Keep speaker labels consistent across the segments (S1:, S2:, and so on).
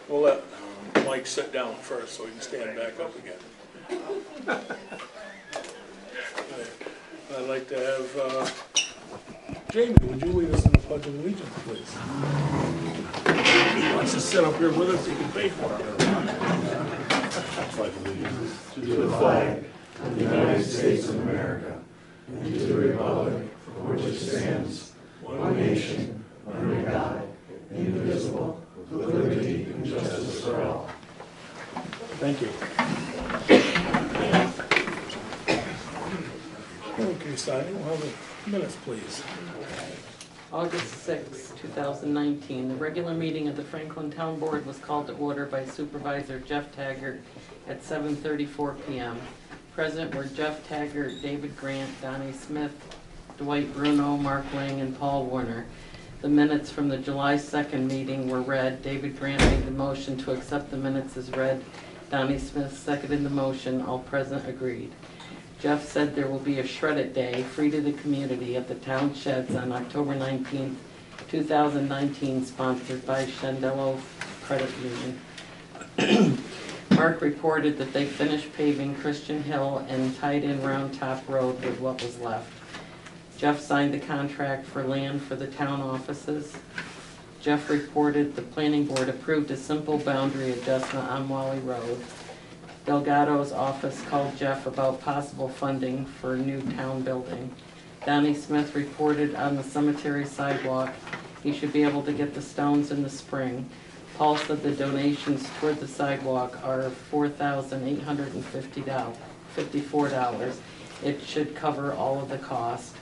S1: We'll let Mike sit down first so he can stand back up again. I'd like to have Jamie, would you lead us in the Pledge of Allegiance, please? He wants to sit up here with us, he can pay for it.
S2: Pledge allegiance to the flag of the United States of America and to the republic for which it stands, one nation, under God, indivisible, with liberty and justice for all.
S1: Thank you. Okay, signing, we'll have the minutes, please.
S3: August 6, 2019, the regular meeting of the Franklin Town Board was called to order by Supervisor Jeff Taggart at 7:34 p.m. Present were Jeff Taggart, David Grant, Donnie Smith, Dwight Bruno, Mark Lang, and Paul Warner. The minutes from the July 2nd meeting were read. David Grant made the motion to accept the minutes as read. Donnie Smith seconded the motion. All present agreed. Jeff said there will be a shred-it day, free to the community, at the town sheds on October 19th, 2019, sponsored by Shendello Credit Union. Mark reported that they finished paving Christian Hill and tied in Round Top Road with what was left. Jeff signed the contract for land for the town offices. Jeff reported the planning board approved a simple boundary adjustment on Wally Road. Delgado's office called Jeff about possible funding for a new town building. Donnie Smith reported on the cemetery sidewalk he should be able to get the stones in the spring. Paul said the donations toward the sidewalk are $4,854. It should cover all of the cost.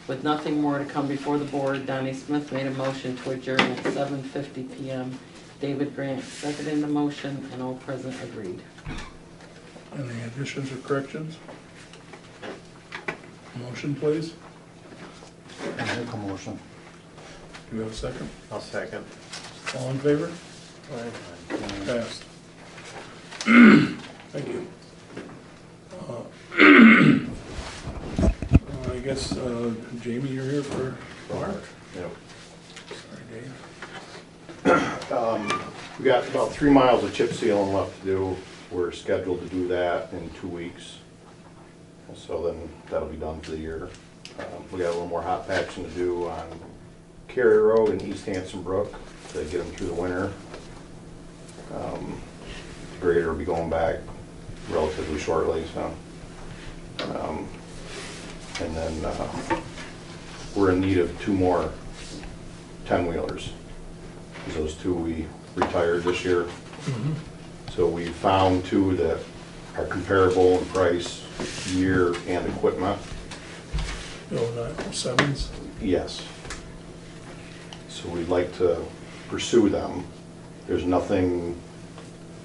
S3: With nothing more to come before the board, Donnie Smith made a motion to adjourn at 7:50 p.m. David Grant seconded the motion, and all present agreed.
S1: Any additions or corrections? Motion, please.
S2: I'll make a motion.
S1: Do you have a second?
S4: I'll second.
S1: All in favor? Passed. Thank you. I guess, Jamie, you're here for Mark?
S2: Yep.
S1: Sorry, Dave.
S2: We got about 3 miles of chip sealing left to do. We're scheduled to do that in 2 weeks. So then that'll be done for the year. We got a little more hot patching to do on Cary Road and East Hanson Brook to get them through the winter. The grader will be going back relatively shortly, so. And then we're in need of 2 more 10-wheelers. Those 2 we retired this year.
S1: Mm-hmm.
S2: So we found 2 that are comparable in price, year, and equipment.
S1: 0907s?
S2: Yes. So we'd like to pursue them. There's nothing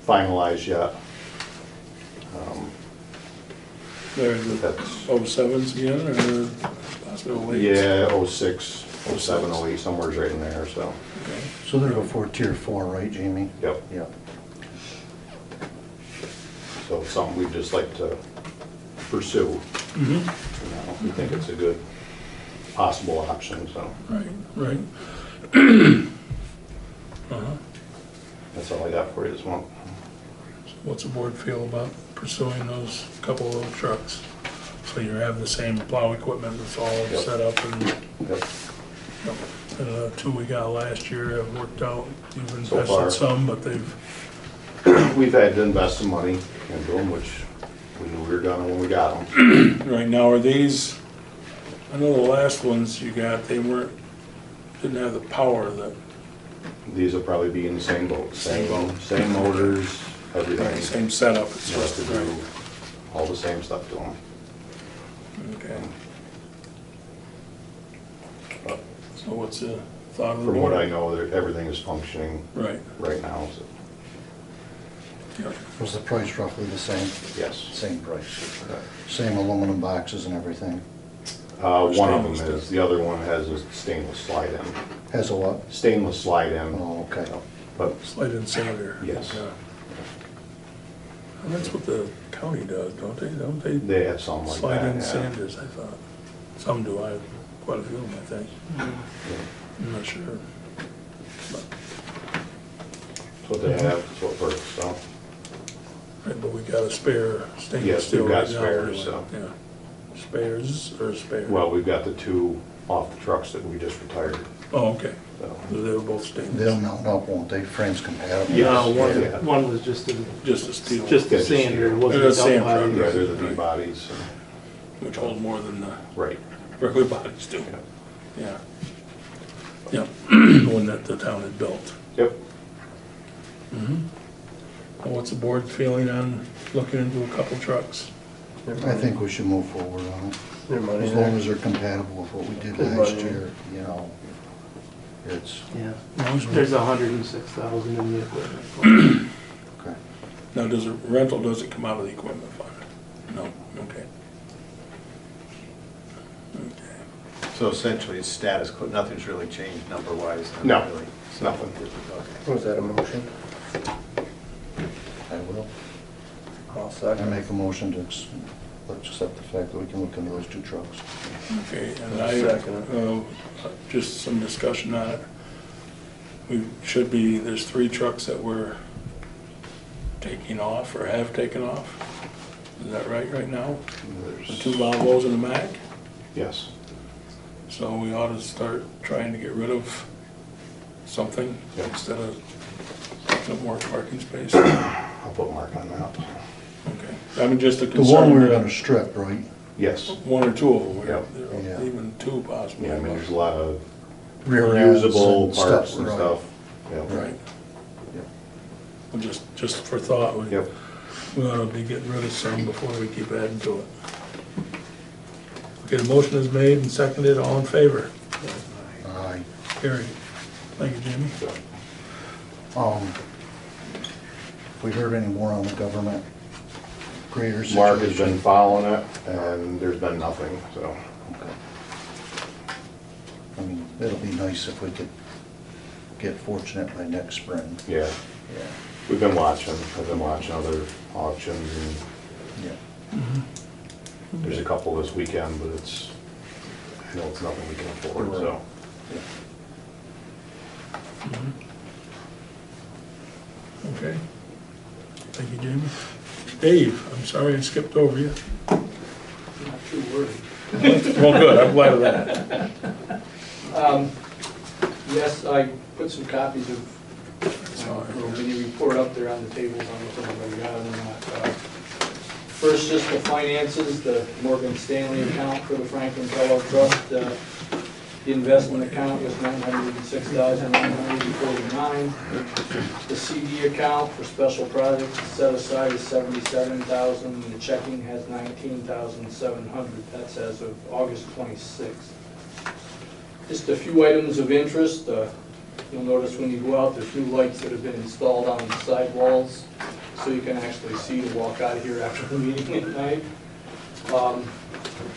S2: finalized yet.
S1: They're the
S2: That's,
S1: 07s again, or possibly 08s?
S2: yeah, 06, 07, 08, somewhere's right in there, so.
S1: Okay.
S5: So they're before tier 4, right, Jamie?
S2: Yep.
S5: Yep.
S2: So it's something we'd just like to pursue.
S1: Mm-hmm.
S2: You know, we think it's a good possible option, so.
S1: Right. Uh-huh.
S2: That's all I got for you this month.
S1: So what's the board feel about pursuing those couple of little trucks? So you have the same plow equipment that's all
S2: Yep.
S1: set up and,
S2: Yep.
S1: and the 2 we got last year have worked out. You've
S2: So far.
S1: invested some, but they've,
S2: We've had to invest some money into them, which we knew we were gonna when we got them.
S1: right now, are these, I know the last ones you got, they didn't have the power that,
S2: These will probably be in the same boat, same motors, everything.
S1: same setup. It's
S2: You have
S1: just,
S2: to do
S1: right.
S2: all the same stuff to them.
S1: Okay,
S2: But
S1: so what's the thought of the
S2: from
S1: board?
S2: what I know, everything is functioning
S1: Right,
S2: right now, so,
S1: yeah.
S5: Was the price roughly the same?
S2: yes.
S5: Same price. Same aluminum boxes and everything?
S2: One of them is, the other one has a stainless slide in.
S5: Has a what?
S2: Stainless slide in.
S5: Oh, okay.
S2: But
S1: Slide in sander.
S2: Yes.
S1: Yeah. And that's what the county does, don't they? Don't they?
S2: they have some like
S1: Slide
S2: that,
S1: in
S2: yeah.
S1: sanders, I thought. Some do, I have quite a few of them, I think. I'm not sure. But-
S2: So what they have, it's what works, so.
S1: Right, but we got a spare stainless
S2: Yes,
S1: steel
S2: we've got
S1: right now.
S2: spares,
S1: anyway.
S2: so.
S1: Yeah. Spares or spare?
S2: Well, we've got the two off the trucks that we just retired,
S1: Oh, okay.
S2: so.
S1: So they were both stainless?
S5: They'll mount up, won't they? Frames compatible?
S2: Yes.
S4: No,
S2: Yeah.
S4: one was just a
S1: Just a steel?
S4: Just
S2: Yeah,
S4: a
S2: just
S4: sander,
S2: steel.
S4: it wasn't
S1: Yeah,
S4: a
S1: sand
S4: double
S1: truck.
S4: body.
S2: Yeah, they're the V bodies,
S1: Which hold more than the
S2: right.
S1: regular bodies do.
S2: Yeah.
S1: Yeah. Yeah, the one that the town had built.
S2: Yep.
S1: Well, what's the board feeling on looking into a couple trucks?
S5: I think we should move forward on it.
S4: Their money
S5: As
S4: there.
S5: long as they're compatible with what we did
S4: Good
S5: last
S4: money.
S5: year, you know. It's,
S4: Yeah,
S1: Now,
S4: there's 106,000 in the equipment.
S5: okay.
S1: does a rental, does it come out of the equipment fund? No, okay. Okay.
S6: So essentially, it's status quo, nothing's really changed number-wise?
S2: No,
S6: really.
S2: it's nothing.
S6: Okay.
S4: Was that a motion?
S5: I will.
S4: I'll
S5: I
S4: second.
S5: make a motion to accept the fact that we can look into those two trucks.
S1: Okay, and
S4: Second.
S1: just some discussion on it. We should be, there's 3 trucks that we're taking off or have taken off. Is that right now? The 2 Volvos and a Mack?
S2: Yes.
S1: So we ought to start trying to get rid of something
S2: Yeah.
S1: instead of taking up more parking space.
S2: I'll put Mark on that.
S1: Okay, I mean, just a
S5: The
S1: concern.
S5: one we were
S1: that
S5: gonna strip, right?
S2: Yes.
S1: 1 or 2 of them,
S2: Yeah.
S5: Yeah.
S1: even 2 possibly.
S2: Yeah, I mean, there's a lot of
S5: Rear ends
S2: usable
S5: and
S2: parts
S5: stuff,
S2: and
S5: right.
S2: stuff. Yeah.
S1: Right.
S5: Yep.
S1: Well, just for thought, we
S2: Yep.
S1: ought to be getting rid of some before we keep adding to it. Okay, the motion is made and seconded, all in favor?
S5: Aye.
S1: Carried. Thank you, Jamie.
S5: We heard any more on the government grader situation?
S2: Mark has been following it, and there's been nothing, so.
S5: Okay. I mean, it'll be nice if we could get fortunate by next spring.
S2: Yeah,
S5: Yeah.
S2: we've been watching, I've been watching other auctions, and
S5: Yeah.
S2: there's a couple this weekend, but it's, I know it's nothing we can afford, so.
S1: Okay. Thank you, Jamie. Dave, I'm sorry I skipped over you.
S7: Not too worried.
S1: Well, good, I'm glad of that.
S7: Yes, I put some copies of little mini report up there on the tables. I don't know if everybody got it or not. First, just the finances, the Morgan Stanley account for the Franklin Kellogg Trust. The investment account was $906,949. The CD account for special projects set aside is $77,000, and the checking has $19,700. That's as of August 26th. Just a few items of interest. You'll notice when you go out, there's new lights that have been installed on the side walls, so you can actually see to walk out of here after the meeting at night.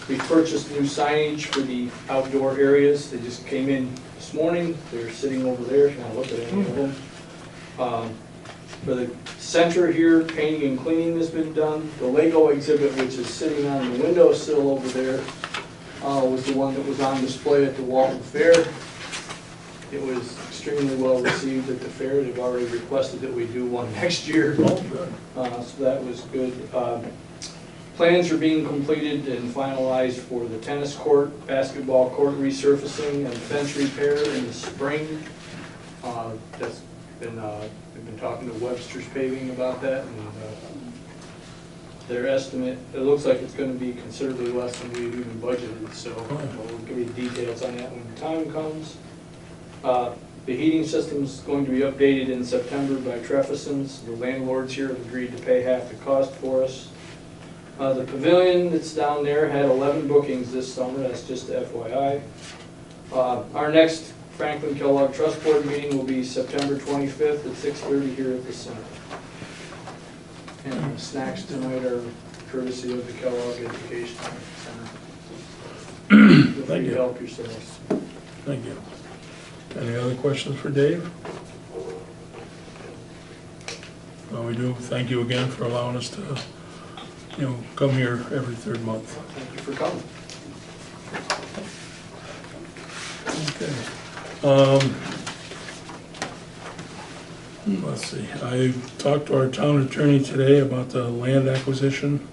S7: We purchased new signage for the outdoor areas. They just came in this morning. They're sitting over there, if you want to look at any of them. For the center here, painting and cleaning has been done. The Lego exhibit, which is sitting on the windowsill over there, was the one that was on display at the Walton Fair. It was extremely well received at the fair. They've already requested that we do one next year.
S1: Oh, good.
S7: So that was good. Plans are being completed and finalized for the tennis court, basketball court resurfacing, and fence repair in the spring. That's been, we've been talking to Webster's Paving about that, and their estimate, it looks like it's gonna be considerably less than we even budgeted, so we'll give you details on that when the time comes. The heating system's going to be updated in September by Trefison's. The landlords here have agreed to pay half the cost for us. The pavilion that's down there had 11 bookings this summer, that's just FYI. Our next Franklin Kellogg Trust Board meeting will be September 25th at 6:30 here at the center. And the snacks tonight are courtesy of the Kellogg Education Center. Feel free to help yourselves.
S1: Thank you. Any other questions for Dave? Well, we do thank you again for allowing us to, come here every 3rd month.
S7: Thank you for coming.
S1: Okay. Let's see, I talked to our town attorney today about the land acquisition,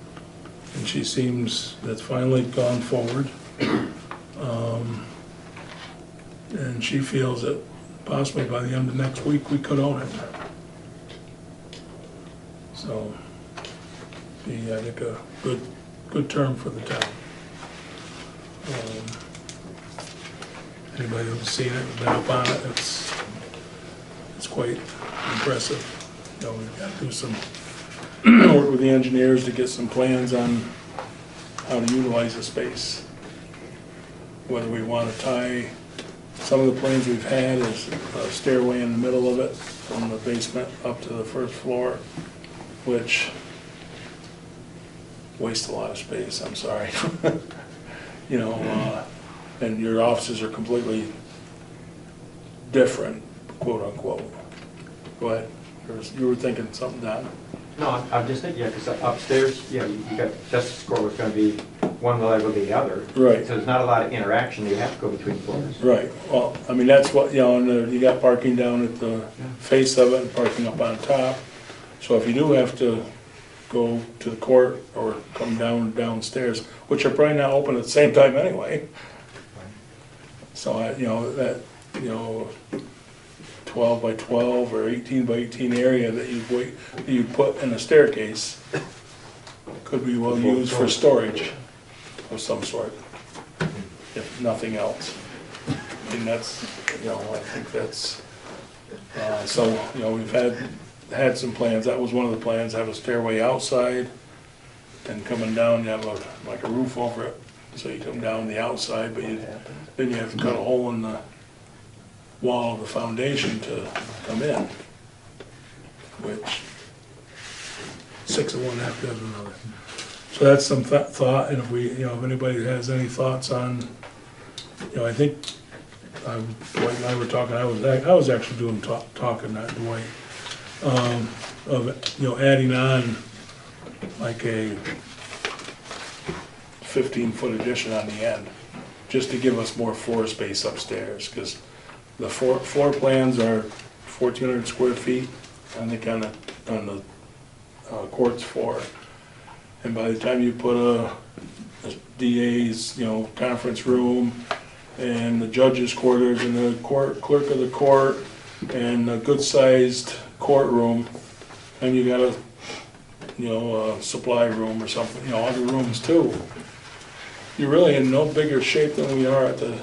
S1: and she seems that's finally gone forward. And she feels that possibly by the end of next week, we could own it. So, be, I think, a good term for the town. Anybody who's seen it, been up on it, it's quite impressive. You know, we've got to do some work with the engineers to get some plans on how to utilize the space. Whether we want to tie, some of the plans we've had is a stairway in the middle of it from the basement up to the first floor, which wastes a lot of space, I'm sorry. You know, and your offices are completely different, quote unquote. Go ahead. You were thinking something, Don?
S8: No, I'm just thinking, yeah, because upstairs, yeah, you got justice court was going to be one level to the other.
S1: Right.
S8: So there's not a lot of interaction. You have to go between floors.
S1: Right. Well, I mean, that's what, you know, and you got parking down at the face of it and parking up on top. So if you do have to go to the court or come downstairs, which are probably not open at the same time anyway. So you know, that, you know, 12 by 12 or 18 by 18 area that you put in a staircase could be well used for storage of some sort, if nothing else. I mean, that's, you know, I think that's, so, you know, we've had some plans. That was one of the plans, have a stairway outside, and coming down, you have like a roof over it, so you come down the outside, but then you have to cut a hole in the wall of the foundation to come in, which 6 of one, half dozen of another. So that's some thought, and if we, you know, if anybody has any thoughts on, you know, I think Dwight and I were talking. I was actually doing talking, not Dwight, of, you know, adding on like a 15-foot addition on the end, just to give us more floor space upstairs, because the floor plans are 1,400 square feet, I think, on the courts floor. And by the time you put a DA's, you know, conference room, and the judge's quarters, and the clerk of the court, and a good-sized courtroom, and you got a, you know, a supply room or something, you know, other rooms too. You're really in no bigger shape than we are at the,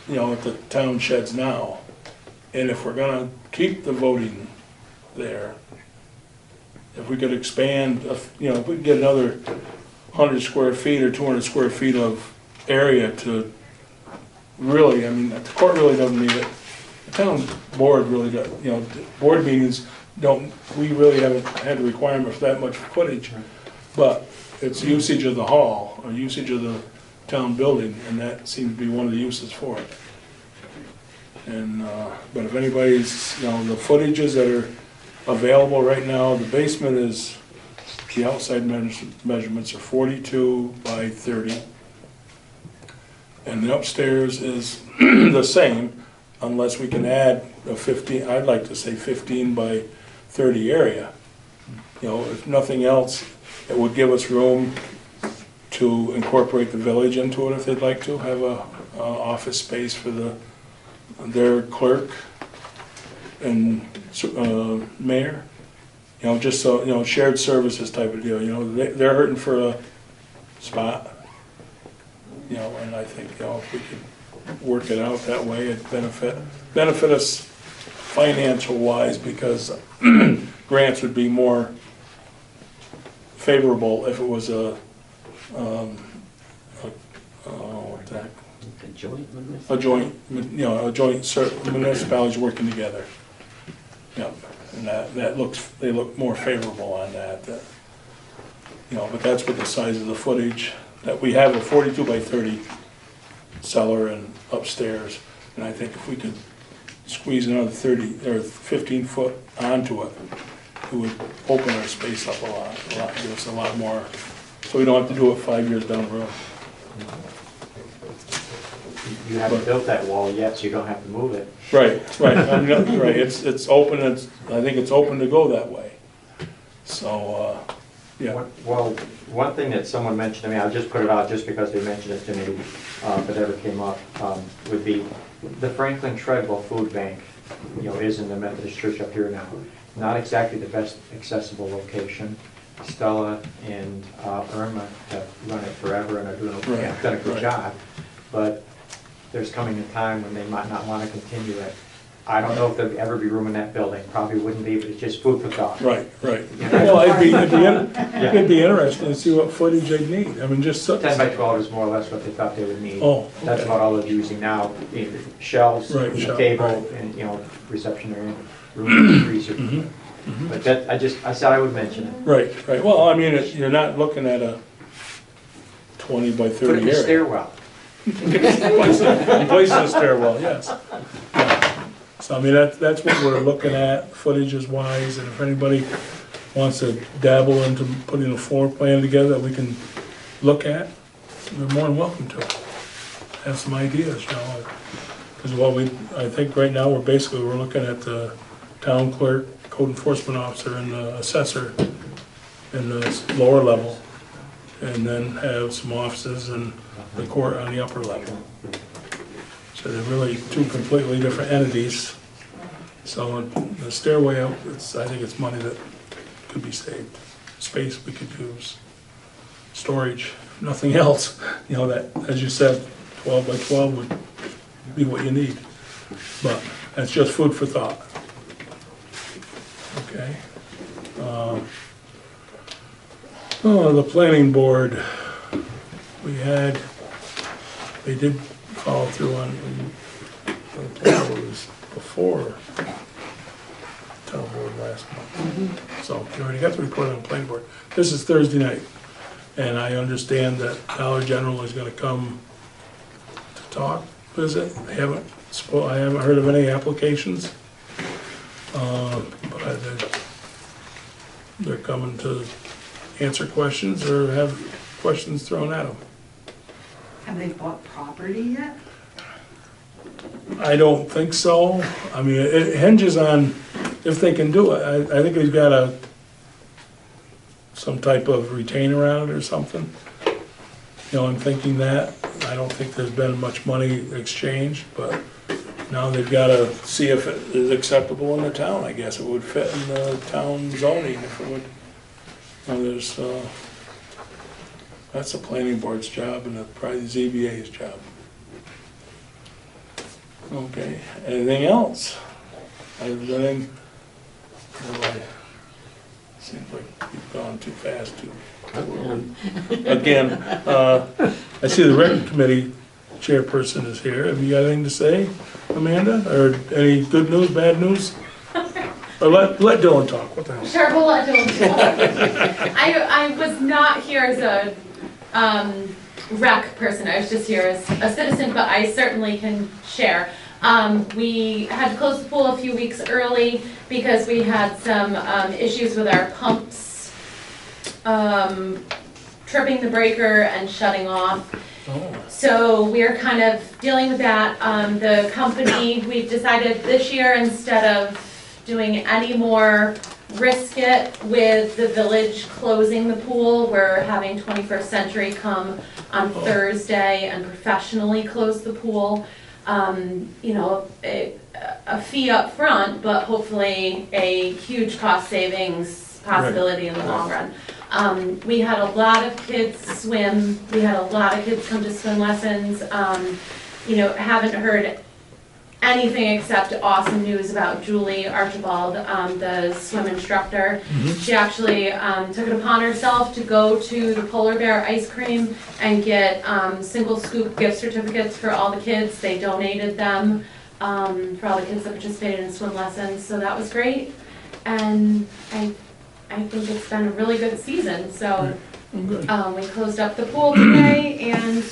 S1: you know, at the town sheds now. And if we're gonna keep the voting there, if we could expand, you know, if we could get another 100 square feet or 200 square feet of area to really, I mean, the court really doesn't need it. The town board really got, you know, board meetings we really haven't had a requirement for that much footage, but it's usage of the hall, or usage of the town building, and that seems to be one of the uses for it. And, but if anybody's, you know, the footages that are available right now, the basement is, the outside measurements are 42 by 30. And the upstairs is the same, unless we can add a 15, I'd like to say 15 by 30 area. You know, if nothing else, it would give us room to incorporate the village into it if they'd like to, have a office space for their clerk and mayor. You know, just so, you know, shared services type of deal. You know, they're hurting for a spot. You know, and I think, you know, if we could work it out that way, it'd benefit us financial wise, because grants would be more favorable if it was a joint municipalities working together. Yeah, and they look more favorable on that. You know, but that's with the size of the footage. That we have a 42 by 30 cellar and upstairs, and I think if we could squeeze another 30 or 15 foot onto it, it would open our space up a lot, give us a lot more, so we don't have to do it 5 years down the road.
S8: You haven't built that wall yet, so you don't have to move it.
S1: Right, right, it's open, I think it's open to go that way. So, yeah,
S8: Well, one thing that someone mentioned to me, I'll just put it out just because they mentioned it to me, if it ever came up, would be the Franklin Treadwell Food Bank, is in the Methodist Church up here now. Not exactly the best accessible location. Stella and Irma have run it forever and are
S1: Right,
S8: done a good
S1: right.
S8: job. But there's coming a time when they might not want to continue it. I don't know if there'll ever be room in that building, probably wouldn't be, but it's just food for thought.
S1: right. Well, it'd be interesting to see what footage they'd need, I mean, just.
S8: 10 by 12 is more or less what they thought they would need.
S1: Oh,
S8: That's
S1: okay.
S8: about all they're using now, shelves,
S1: Right,
S8: a
S1: shelf,
S8: table,
S1: right.
S8: and, reception area, room, freezer.
S1: Mhm.
S8: But that, I said I would mention it.
S1: Right, well, I mean, you're not looking at a 20 by 30
S8: Put it in the
S1: area.
S8: stairwell.
S1: Place in the stairwell, yes. Yeah. So, I mean, that's what we're looking at, footages wise, and if anybody wants to dabble into putting a floor plan together that we can look at, they're more than welcome to. Have some ideas, Because I think right now, we're looking at the town clerk, code enforcement officer, and the assessor in the lower level, and then have some offices and the court on the upper level. So they're really two completely different entities. So the stairway out, I think it's money that could be saved. Space we could use, storage, nothing else. That, as you said, 12 by 12 would be what you need. But that's just food for thought. Okay. The planning board, they did follow through on, it was before town board last month. So you already got the report on the planning board. This is Thursday night, and I understand that Dollar General is gonna come to talk, visit. I haven't heard of any applications. But they're coming to answer questions or have questions thrown at them.
S9: Have they bought property yet?
S1: I don't think so. I mean, it hinges on if they can do it. I think they've got some type of retainer on it or something. I'm thinking that. I don't think there's been much money exchanged, but now they've got to see if it is acceptable in the town. I guess it would fit in the town zoning if it would. That's the planning board's job and probably the ZBA's job. Okay, anything else? Seems like you've gone too fast too. Again, I see the rec committee chairperson is here. Have you got anything to say, Amanda? Or any good news, bad news? Or let Dylan talk, what the hell?
S10: Sure, we'll let Dylan talk. I was not here as a rec person, I was just here as a citizen, but I certainly can share. We had to close the pool a few weeks early because we had some issues with our pumps tripping the breaker and shutting off.
S1: Oh.
S10: So we're kind of dealing with that. The company, we've decided this year, instead of doing any more risk it with the village closing the pool, we're having 21st Century come on Thursday and professionally close the pool. A fee up front, but hopefully a huge cost savings possibility in the long run. We had a lot of kids swim. We had a lot of kids come to swim lessons. Haven't heard anything except awesome news about Julie Archibald, the swim instructor. She actually took it upon herself to go to the Polar Bear ice cream and get single scoop gift certificates for all the kids. They donated them for all the kids that participated in swim lessons, so that was great. And I think it's been a really good season, so we closed up the pool today. And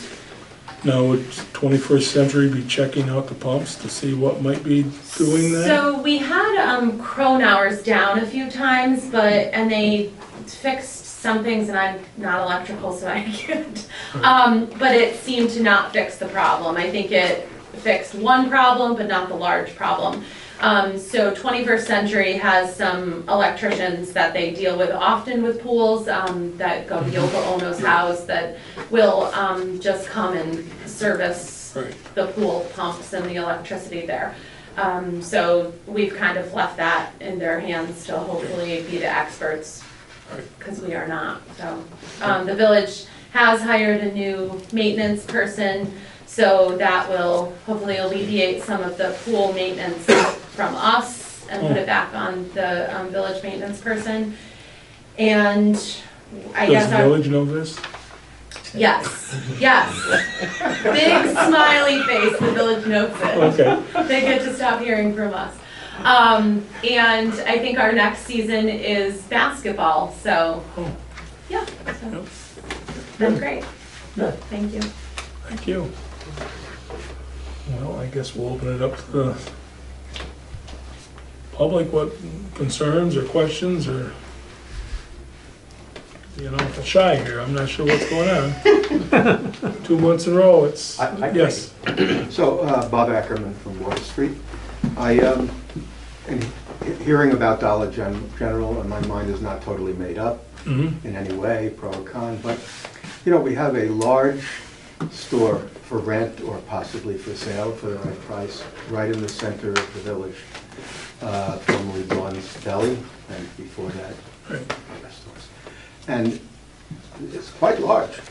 S1: now would 21st Century be checking out the pumps to see what might be doing that?
S10: So we had Cronauers down a few times, and they fixed some things, and I'm not electrical, so I can't. But it seemed to not fix the problem. I think it fixed one problem, but not the large problem. So 21st Century has some electricians that they deal with often with pools, that go to Yoko Ono's house, that will just come and service the pool pumps and the electricity there. So we've kind of left that in their hands to hopefully be the experts, because we are not. So the village has hired a new maintenance person, so that will hopefully alleviate some of the pool maintenance from us and put it back on the village maintenance person. And I guess
S1: Does the village know this?
S10: yes, yes. Big smiley face, the village knows it.
S1: Okay.
S10: They get to stop hearing from us. And I think our next season is basketball, so, yeah, so, that's great.
S1: Good.
S10: Thank you.
S1: Thank you. Well, I guess we'll open it up to the public. What concerns or questions or, you know, shy here. I'm not sure what's going on. 2 months in a row, it's, yes.
S11: So, Bob Ackerman from Water Street. I am hearing about Dollar General, and my mind is not totally made up in any way, pro or con, but, you know, we have a large store for rent or possibly for sale for the right price, right in the center of the village, formerly Dawn's Deli, and before that, other stores. And it's quite large.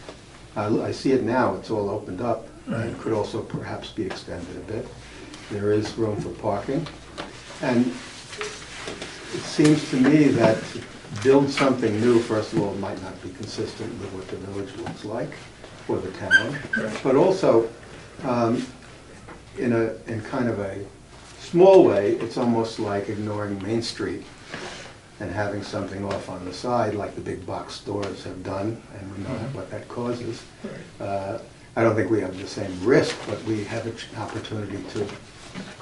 S11: I see it now, it's all opened up. It could also perhaps be extended a bit. There is room for parking. And it seems to me that to build something new, first of all, might not be consistent with what the village looks like, or the town. But also, in kind of a small way, it's almost like ignoring Main Street and having something off on the side like the big box stores have done, and we know what that causes. I don't think we have the same risk, but we have an opportunity to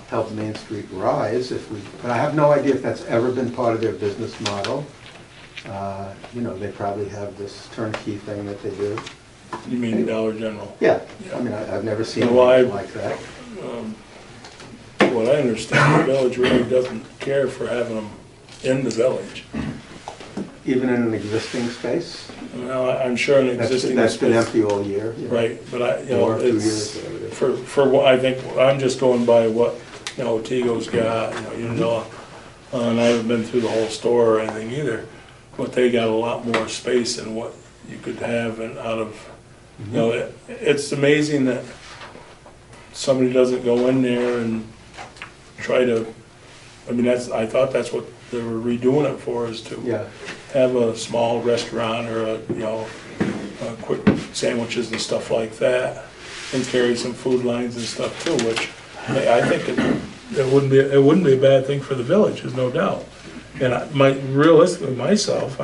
S11: help Main Street rise if we, but I have no idea if that's ever been part of their business model. You know, they probably have this turnkey thing that they do.
S1: You mean Dollar General?
S11: Yeah, I mean, I've never seen
S1: No,
S11: anything like that.
S1: What I understand, the village really doesn't care for having them in the village.
S11: Even in an existing space?
S1: Well, I'm sure an existing
S11: That's been
S1: space.
S11: empty all year. You know,
S1: Right, but I, you know,
S11: or 2
S1: it's,
S11: years, whatever it is.
S1: for what I think, I'm just going by what, you know, Tigo's got, you know, and I haven't been through the whole store or anything either, but they got a lot more space than what you could have and out of, you know, it's amazing that somebody doesn't go in there and try to, I mean, I thought that's what they were redoing it for, is to have a small restaurant or a, you know, quick sandwiches and stuff like that, and carry some food lines and stuff too, which I think it wouldn't be a bad thing for the village, there's no doubt. And realistically, myself,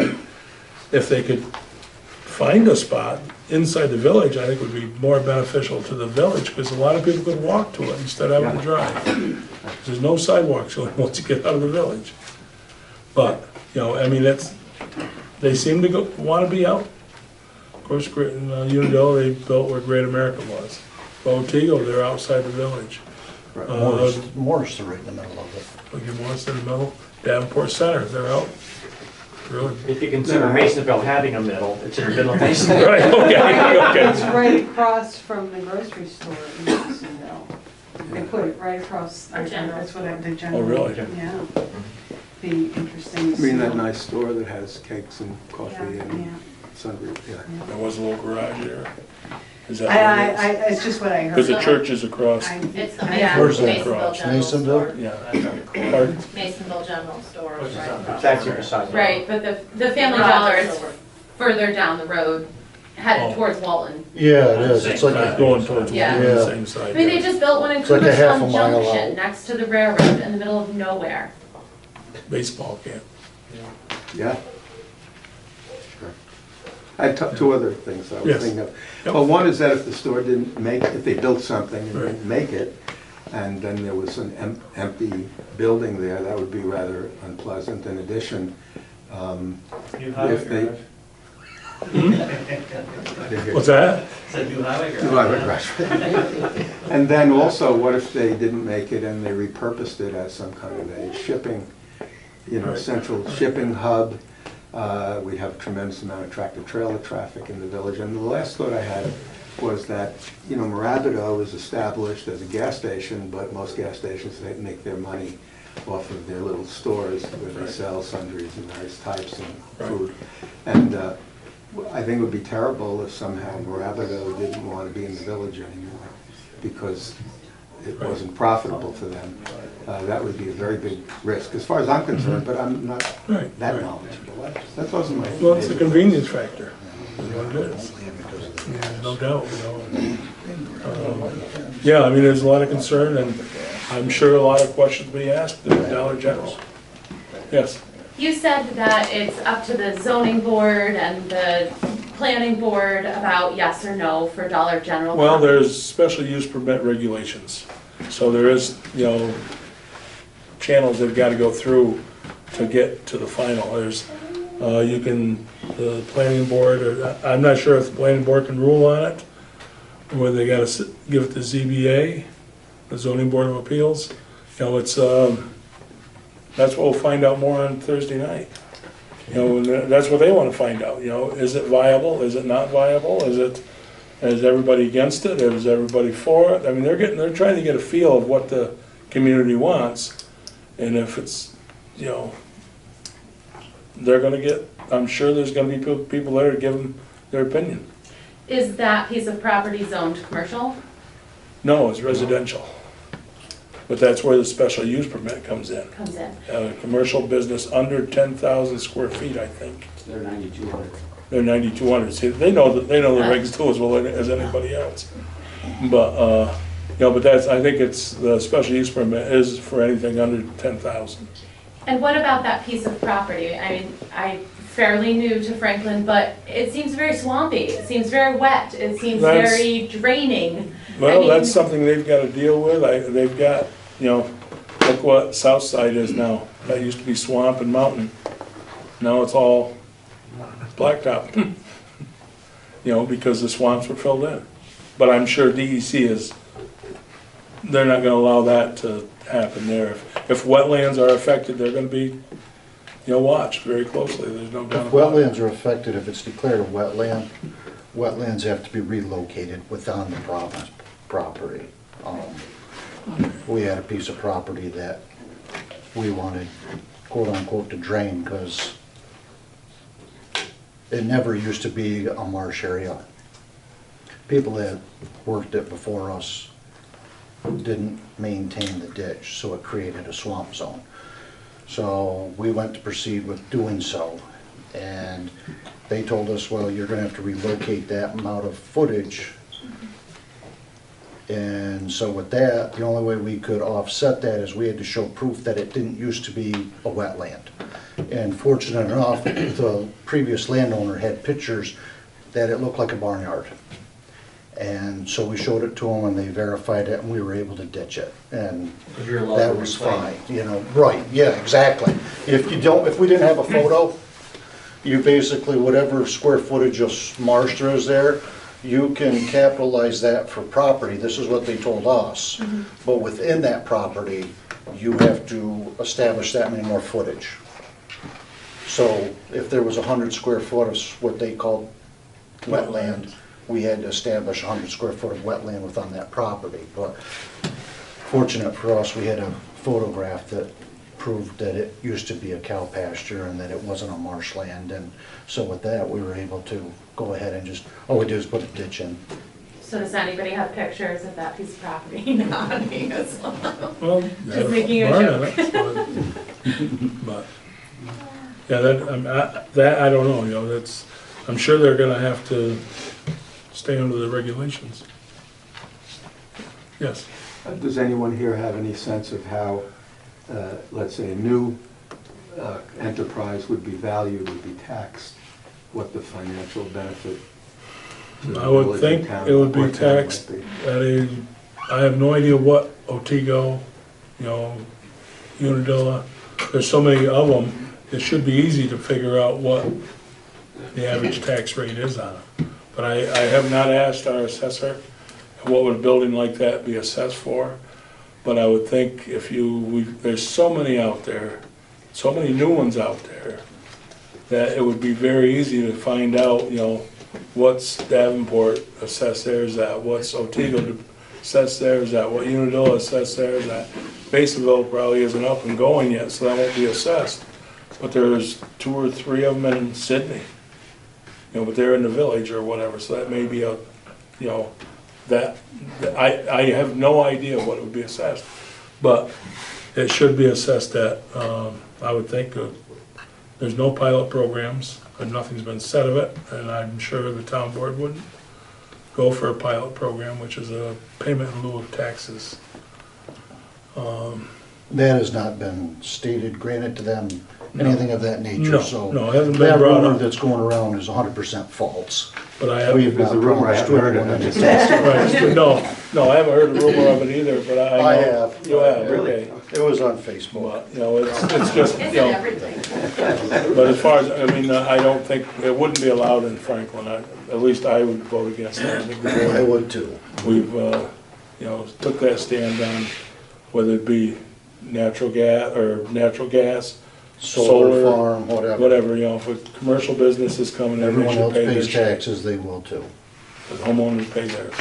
S1: if they could find a spot inside the village, I think would be more beneficial to the village, because a lot of people could walk to it instead of having to drive. There's no sidewalks once you get out of the village. But, you know, I mean, they seem to want to be out. Of course, Unadilla, they built where Great America was. Botigo, they're outside the village.
S5: Morris are right in the middle of it.
S1: Look at Morris in the middle. Davenport Center, they're out. Really?
S8: If you consider Masonville having a middle, it's in the middle of Masonville.
S1: Right, okay.
S9: It's right across from the grocery store in Madisonville. They put it right across,
S10: Our general
S9: that's what the general.
S1: Oh, really?
S9: Yeah. Be interesting to
S11: I
S9: see.
S11: mean, that nice store that has cakes and coffee
S9: Yeah,
S11: and
S9: yeah.
S11: sundry,
S1: There was a little garage there. Is that what it is?
S9: It's just what I heard.
S1: Because the church is across.
S10: It's the
S9: Yeah.
S5: Where's that?
S10: Masonville General
S5: Masonville?
S10: Store.
S1: Yeah. Pardon?
S10: Masonville General Store is right across.
S8: That's your side.
S10: Right, but the Family Dollar is further down the road, headed towards Walton.
S5: Yeah, it is. It's like
S1: Not going towards one,
S10: Yeah.
S1: the same side.
S10: I mean, they just built one in
S5: It's like a half a
S10: Cooperstown
S5: mile
S10: Junction,
S5: out.
S10: next to the railroad, in the middle of nowhere.
S1: Baseball camp.
S11: yeah. Sure. I have two other things I was
S1: Yes.
S11: thinking of.
S1: Yep.
S11: Well, one is that if the store didn't make, if they built something and
S1: Right.
S11: didn't make it, and then there was an empty building there, that would be rather unpleasant. In addition, if they,
S1: What's that?
S11: And then also, what if they didn't make it and they repurposed it as some kind of a shipping, central shipping hub? We'd have a tremendous amount of tractor-trailer traffic in the village. And the last thought I had was that, Morabito is established as a gas station, but most gas stations, they make their money off of their little stores where they sell sundries and various types of food. And I think it would be terrible if somehow Morabito didn't want to be in the village anymore because it wasn't profitable for them. That would be a very big risk, as far as I'm concerned, but I'm not that knowledgeable. That wasn't my...
S1: Well, it's a convenience factor. It is. No doubt, Yeah, I mean, there's a lot of concern, and I'm sure a lot of questions will be asked at Dollar General. Yes?
S10: You said that it's up to the zoning board and the planning board about yes or no for Dollar General.
S1: Well, there's special use permit regulations. So there is, channels they've got to go through to get to the final. There's, the planning board, or I'm not sure if the planning board can rule on it, or whether they got to give it to ZBA, the Zoning Board of Appeals. It's, that's what we'll find out more on Thursday night. And that's what they want to find out, is it viable, is it not viable, is everybody against it, is everybody for it? I mean, they're trying to get a feel of what the community wants, and if it's, they're gonna get, I'm sure there's gonna be people there to give them their opinion.
S10: Is that piece of property zoned commercial?
S1: No, it's residential. But that's where the special use permit comes in.
S10: Comes in.
S1: Commercial business under 10,000 square feet, I think.
S7: They're 9,200.
S1: They're 9,200. See, they know the regs too as well as anybody else. But but that's, I think it's, the special use permit is for anything under 10,000.
S10: And what about that piece of property? I mean, I'm fairly new to Franklin, but it seems very swampy. It seems very wet. It seems very draining.
S1: Well, that's something they've got to deal with. They've got, look what South Side is now. That used to be swamp and mountain. Now it's all blacktop. Because the swamps were filled in. But I'm sure DEC they're not going to allow that to happen there. If wetlands are affected, they're going to be, watched very closely. There's no doubt
S5: If
S1: about it.
S5: wetlands are affected, if it's declared a wetland, wetlands have to be relocated within the property. We had a piece of property that we wanted, quote unquote, to drain because it never used to be a marsh area. People that worked it before us didn't maintain the ditch, so it created a swamp zone. So we went to proceed with doing so, and they told us, well, you're gonna have to relocate that amount of footage. And so with that, the only way we could offset that is we had to show proof that it didn't used to be a wetland. And fortunate enough, the previous landowner had pictures that it looked like a barnyard. And so we showed it to them and they verified it and we were able to ditch it. And that was fine, right, yeah, exactly. If we didn't have a photo, you basically, whatever square footage of marsh there is there, you can capitalize that for property. This is what they told us. But within that property, you have to establish that many more footage. So if there was 100 square foot of what they called wetland, we had to establish 100 square foot of wetland within that property. But fortunate for us, we had a photograph that proved that it used to be a cow pasture and that it wasn't a marshland. And so with that, we were able to go ahead and just, all we do is put a ditch in.
S10: So does anybody have pictures of that piece of property? Nodding as well.
S1: Well,
S10: just making a joke.
S1: But yeah, that I don't know. That's, I'm sure they're going to have to stay under the regulations. Yes.
S11: Does anyone here have any sense of how, let's say, a new enterprise would be valued, would be taxed, what the financial benefit to the
S1: I would
S11: village
S1: think
S11: and town,
S1: it would be
S11: or town
S1: taxed
S11: might be?
S1: at I have no idea what Otigo, Unadilla, there's so many of them, it should be easy to figure out what the average tax rate is on them. But I have not asked our assessor, what would a building like that be assessed for? But I would think if there's so many out there, so many new ones out there, that it would be very easy to find out, what's Davenport assessed theirs at, what's Otegel assessed theirs at, what Unadilla assessed theirs at. Baseville probably isn't up and going yet, so that won't be assessed. But there's 2 or 3 of them in Sydney, but they're in the village or whatever, so that may be I have no idea what it would be assessed, but it should be assessed at, I would think, there's no pilot programs, and nothing's been said of it, and I'm sure the town board wouldn't go for a pilot program, which is a payment in lieu of taxes.
S5: That has not been stated, granted to them, anything of that nature,
S1: No,
S5: so.
S1: no, it hasn't been
S5: That
S1: brought
S5: rumor
S1: up.
S5: that's going around is 100% false.
S1: But I have,
S5: We've
S11: There's
S5: not
S11: a rumor, I
S5: promised
S11: haven't heard
S5: anyone
S11: it.
S5: anything.
S1: right, no, I haven't heard a rumor of it either, but I know.
S5: I have.
S1: You have,
S5: Really?
S1: okay.
S5: It was on Facebook.
S1: But, it's just,
S10: Isn't everything?
S1: but as far as, I don't think, it wouldn't be allowed in Franklin. At least I would vote against that. I think the board-
S5: I would too.
S1: We've, took that stand on whether it be natural gas,
S5: Solar
S1: solar,
S5: farm, whatever.
S1: if a commercial business is coming in, they
S5: Everyone
S1: should
S5: else
S1: pay their
S5: pays
S1: share.
S5: taxes, they will too.
S1: The homeowners pay theirs.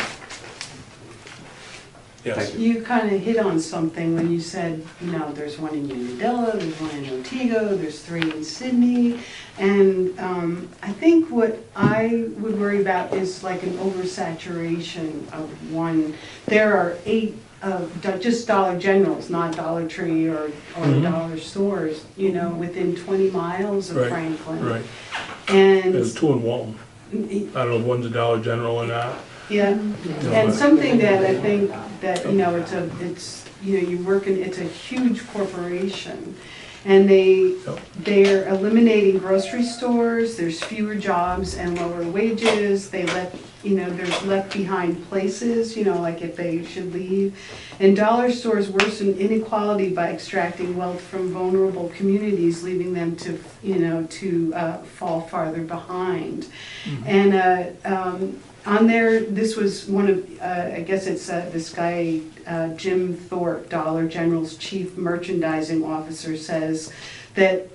S1: Yes.
S9: You kind of hit on something when you said, there's one in Unadilla, there's one in Otago, there's 3 in Sydney. And I think what I would worry about is like an oversaturation of one. There are 8 just Dollar Generals, not Dollar Tree or dollar stores, within 20 miles of
S1: Right,
S9: Franklin.
S1: Right.
S9: And
S1: There's 2 in Walton. I don't know if one's a Dollar General or not.
S9: yeah, and something that I think that, it's a huge corporation. And they're eliminating grocery stores, there's fewer jobs and lower wages, there's left behind places, like if they should leave. And dollar stores worsen inequality by extracting wealth from vulnerable communities, leaving them to fall farther behind. And on there, this was one of, I guess it's this guy, Jim Thorpe, Dollar General's chief merchandising officer, says that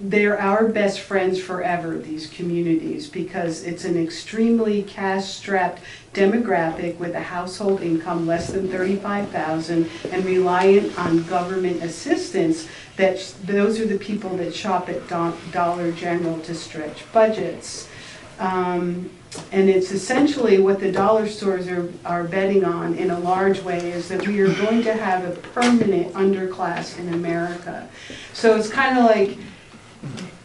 S9: they're our best friends forever, these communities, because it's an extremely cash-strapped demographic with a household income less than $35,000 and reliant on government assistance. Those are the people that shop at Dollar General to stretch budgets. And it's essentially what the dollar stores are betting on in a large way is that we are going to have a permanent underclass in America. So it's kind of like,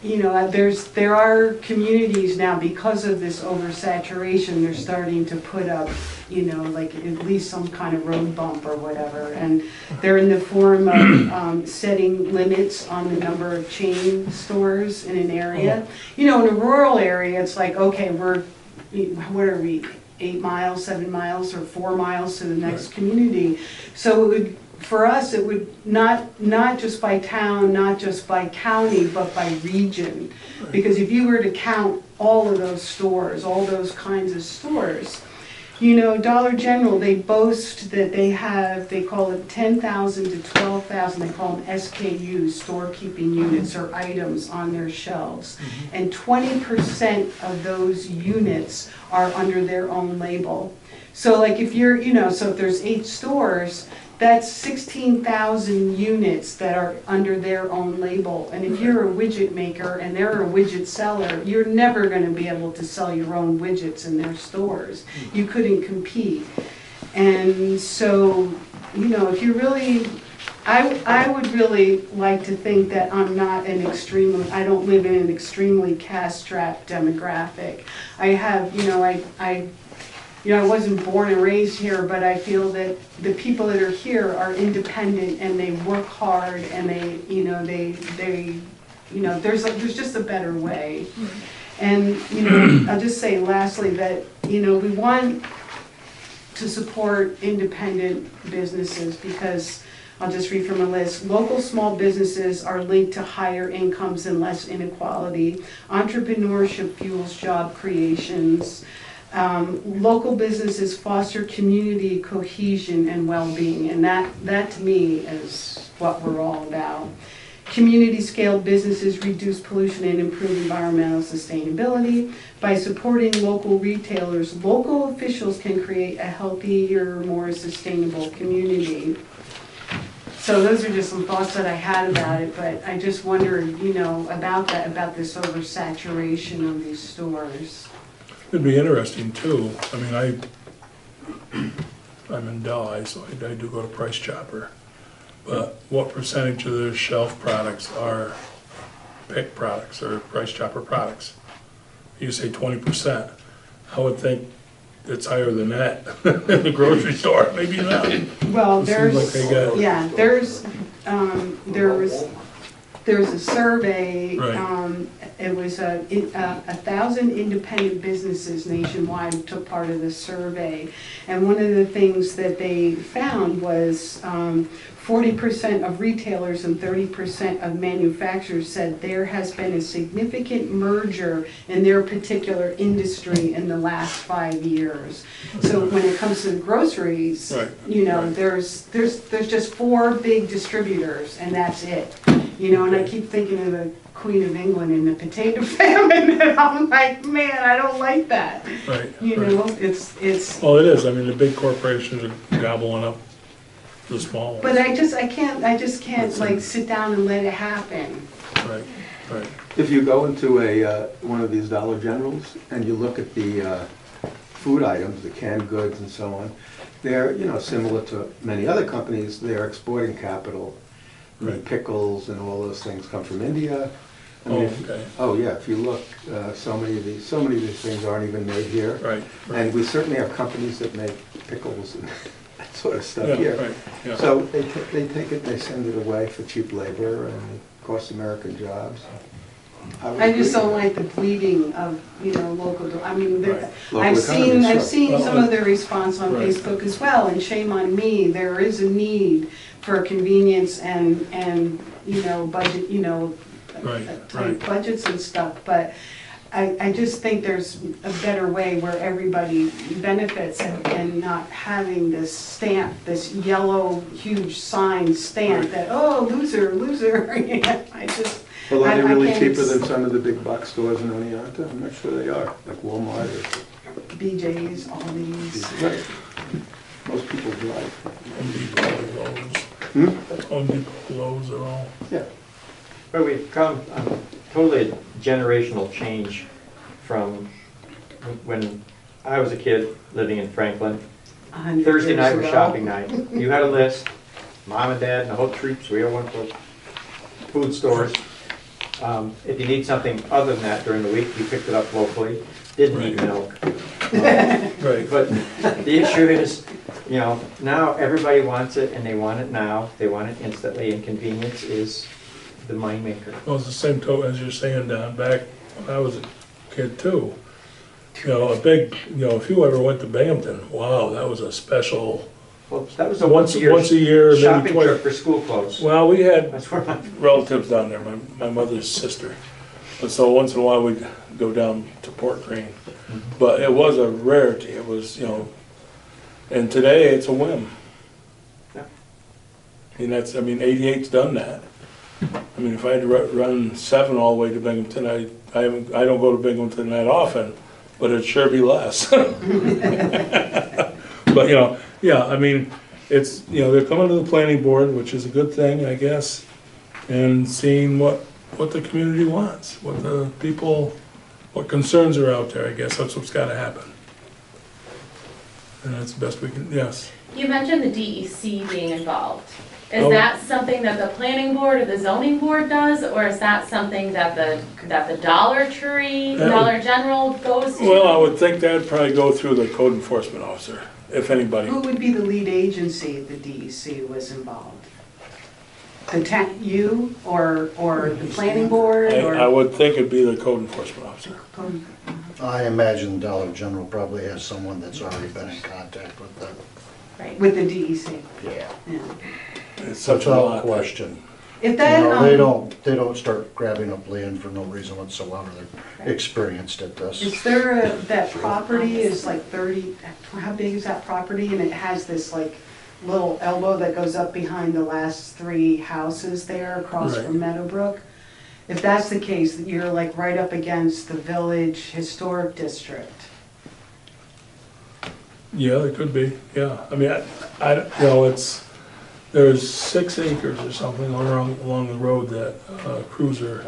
S9: there are communities now, because of this oversaturation, they're starting to put up, like at least some kind of road bump or whatever. And they're in the form of setting limits on the number of chain stores in an area. In a rural area, it's like, okay, what are we, 8 miles, 7 miles, or 4 miles to the next community? So for us, it would not just by town, not just by county, but by region. Because if you were to count all of those stores, all those kinds of stores, Dollar General, they boast that they call it 10,000 to 12,000, they call them SKUs, storekeeping units or items on their shelves. And 20% of those units are under their own label. So like if you're, so if there's 8 stores, that's 16,000 units that are under their own label. And if you're a widget maker and they're a widget seller, you're never going to be able to sell your own widgets in their stores. You couldn't compete. And so, if you really, I would really like to think that I'm not I don't live in an extremely cash-strapped demographic. I have, I wasn't born and raised here, but I feel that the people that are here are independent and they work hard and there's just a better way. And, I'll just say lastly that, we want to support independent businesses because I'll just read from a list. Local small businesses are linked to higher incomes and less inequality. Entrepreneurship fuels job creations. Local businesses foster community cohesion and well-being, and that to me is what we're all about. Community-scale businesses reduce pollution and improve environmental sustainability. By supporting local retailers, local officials can create a healthier, more sustainable community. So those are just some thoughts that I had about it, but I just wondered, you know, about that, about this oversaturation of these stores.
S1: It'd be interesting too. I mean, I'm in Delhi, so I do go to Price Chopper. But what percentage of their shelf products are pick products or Price Chopper products? You say 20%. I would think it's higher than that in the grocery store, maybe not.
S9: Well,
S1: It seems like they got-
S9: yeah, there's a survey.
S1: Right.
S9: It was 1,000 independent businesses nationwide took part of the survey. And one of the things that they found was 40% of retailers and 30% of manufacturers said there has been a significant merger in their particular industry in the last 5 years. So when it comes to the groceries,
S1: Right.
S9: you know,
S1: Right.
S9: there's just 4 big distributors and that's it. You know, and I keep thinking of the Queen of England and the potato famine, and I'm like, man, I don't like that.
S1: Right.
S9: You
S1: right.
S9: know, it's.
S1: Well, it is. I mean, the big corporations are gobbling up the small ones.
S9: But I just can't like sit down and let it happen.
S1: Right, right.
S11: If you go into one of these Dollar Generals and you look at the food items, the canned goods and so on, they're, you know, similar to many other companies, they're exporting capital. I mean,
S1: Right.
S11: pickles and all those things come from India. I mean,
S1: Okay.
S11: Oh, yeah, if you look, so many of these things aren't even made here.
S1: Right, right.
S11: And we certainly have companies that make pickles and that sort of stuff
S1: Yeah,
S11: here.
S1: right, yeah.
S11: So they take it, they send it away for cheap labor and it costs American jobs. would
S9: I just
S11: agree
S9: don't
S11: with
S9: like the bleeding of, you know, local, I mean,
S1: Right.
S9: I've
S11: Local economies,
S9: I've
S11: sure.
S9: seen
S1: Well,
S9: some of their response on
S1: right.
S9: Facebook as well, and shame on me, there is a need for convenience and, you know, budget, you know,
S1: Right,
S9: tight
S1: right.
S9: budgets and stuff, but I just think there's a better way where everybody benefits and not having this stamp, this yellow huge sign stamp
S1: Right.
S9: that, oh, loser, loser, you know, I just.
S11: Well, are they
S9: I
S11: really
S9: can't
S11: cheaper
S9: ex-
S11: than some of the big box stores in Oneonta? I'm not sure they are, like Walmart or...
S9: BJ's, Aldi's.
S11: Right. Most people drive.
S1: Home Depot, Lowe's.
S11: Hmm?
S1: Home Depot, Lowe's are all.
S11: Yeah.
S8: But we've come totally generational change from when I was a kid living in Franklin.
S9: 100
S8: Thursday
S9: years
S8: night was
S9: ago.
S8: shopping night. You had a list, mom and dad and the whole troops, we all went to food stores. If you need something other than that during the week, you picked it up locally. Didn't need
S1: Right.
S8: milk.
S1: Right.
S8: But the issue is, you know, now everybody wants it and they want it now. They want it instantly, and convenience is the money maker.
S1: Well, it's the same as you're saying, Don, back when I was a kid too. You know, a big, you know, if you ever went to Binghamton, wow, that was a special,
S8: Well, that was a
S1: once a year, maybe
S8: shopping
S1: twice.
S8: trip for school clothes.
S1: Well, we had
S8: That's where my
S1: relatives down there, my mother's sister. And so once in a while we'd go down to Port Green. But it was a rarity, it was, you know, and today it's a whim.
S8: Yeah.
S1: And that's, I mean, 88's done that. I mean, if I had to run 7 all the way to Binghamton, I don't go to Binghamton that often, but it'd sure be less. But, you know, yeah, I mean, it's, you know, they're coming to the planning board, which is a good thing, I guess, and seeing what the community wants, what the people, what concerns are out there, I guess, that's what's gotta happen. And that's the best we can, yes.
S10: You mentioned the DEC being involved. Is
S1: Oh.
S10: that something that the planning board or the zoning board does, or is that something that the Dollar Tree,
S1: That would-
S10: Dollar General goes to?
S1: Well, I would think that'd probably go through the code enforcement officer, if anybody.
S9: Who would be the lead agency if the DEC was involved? You or the planning board
S1: I
S9: or?
S1: would think it'd be the code enforcement officer.
S5: I imagine Dollar General probably has someone that's already been in contact with them.
S10: Right.
S9: With the DEC,
S5: Yeah.
S9: yeah.
S1: It's such a lot.
S5: Without question.
S9: If
S5: You
S9: that,
S5: know, they don't start grabbing up land for no reason whatsoever. They're experienced at this.
S9: is there that property is like 30, how big is that property? And it has this like little elbow that goes up behind the last 3 houses there across
S1: Right.
S9: from Meadowbrook? If that's the case, you're like right up against the Village Historic District.
S1: Yeah, it could be, yeah. I mean, you know, there's 6 acres or something along the road that Cruiser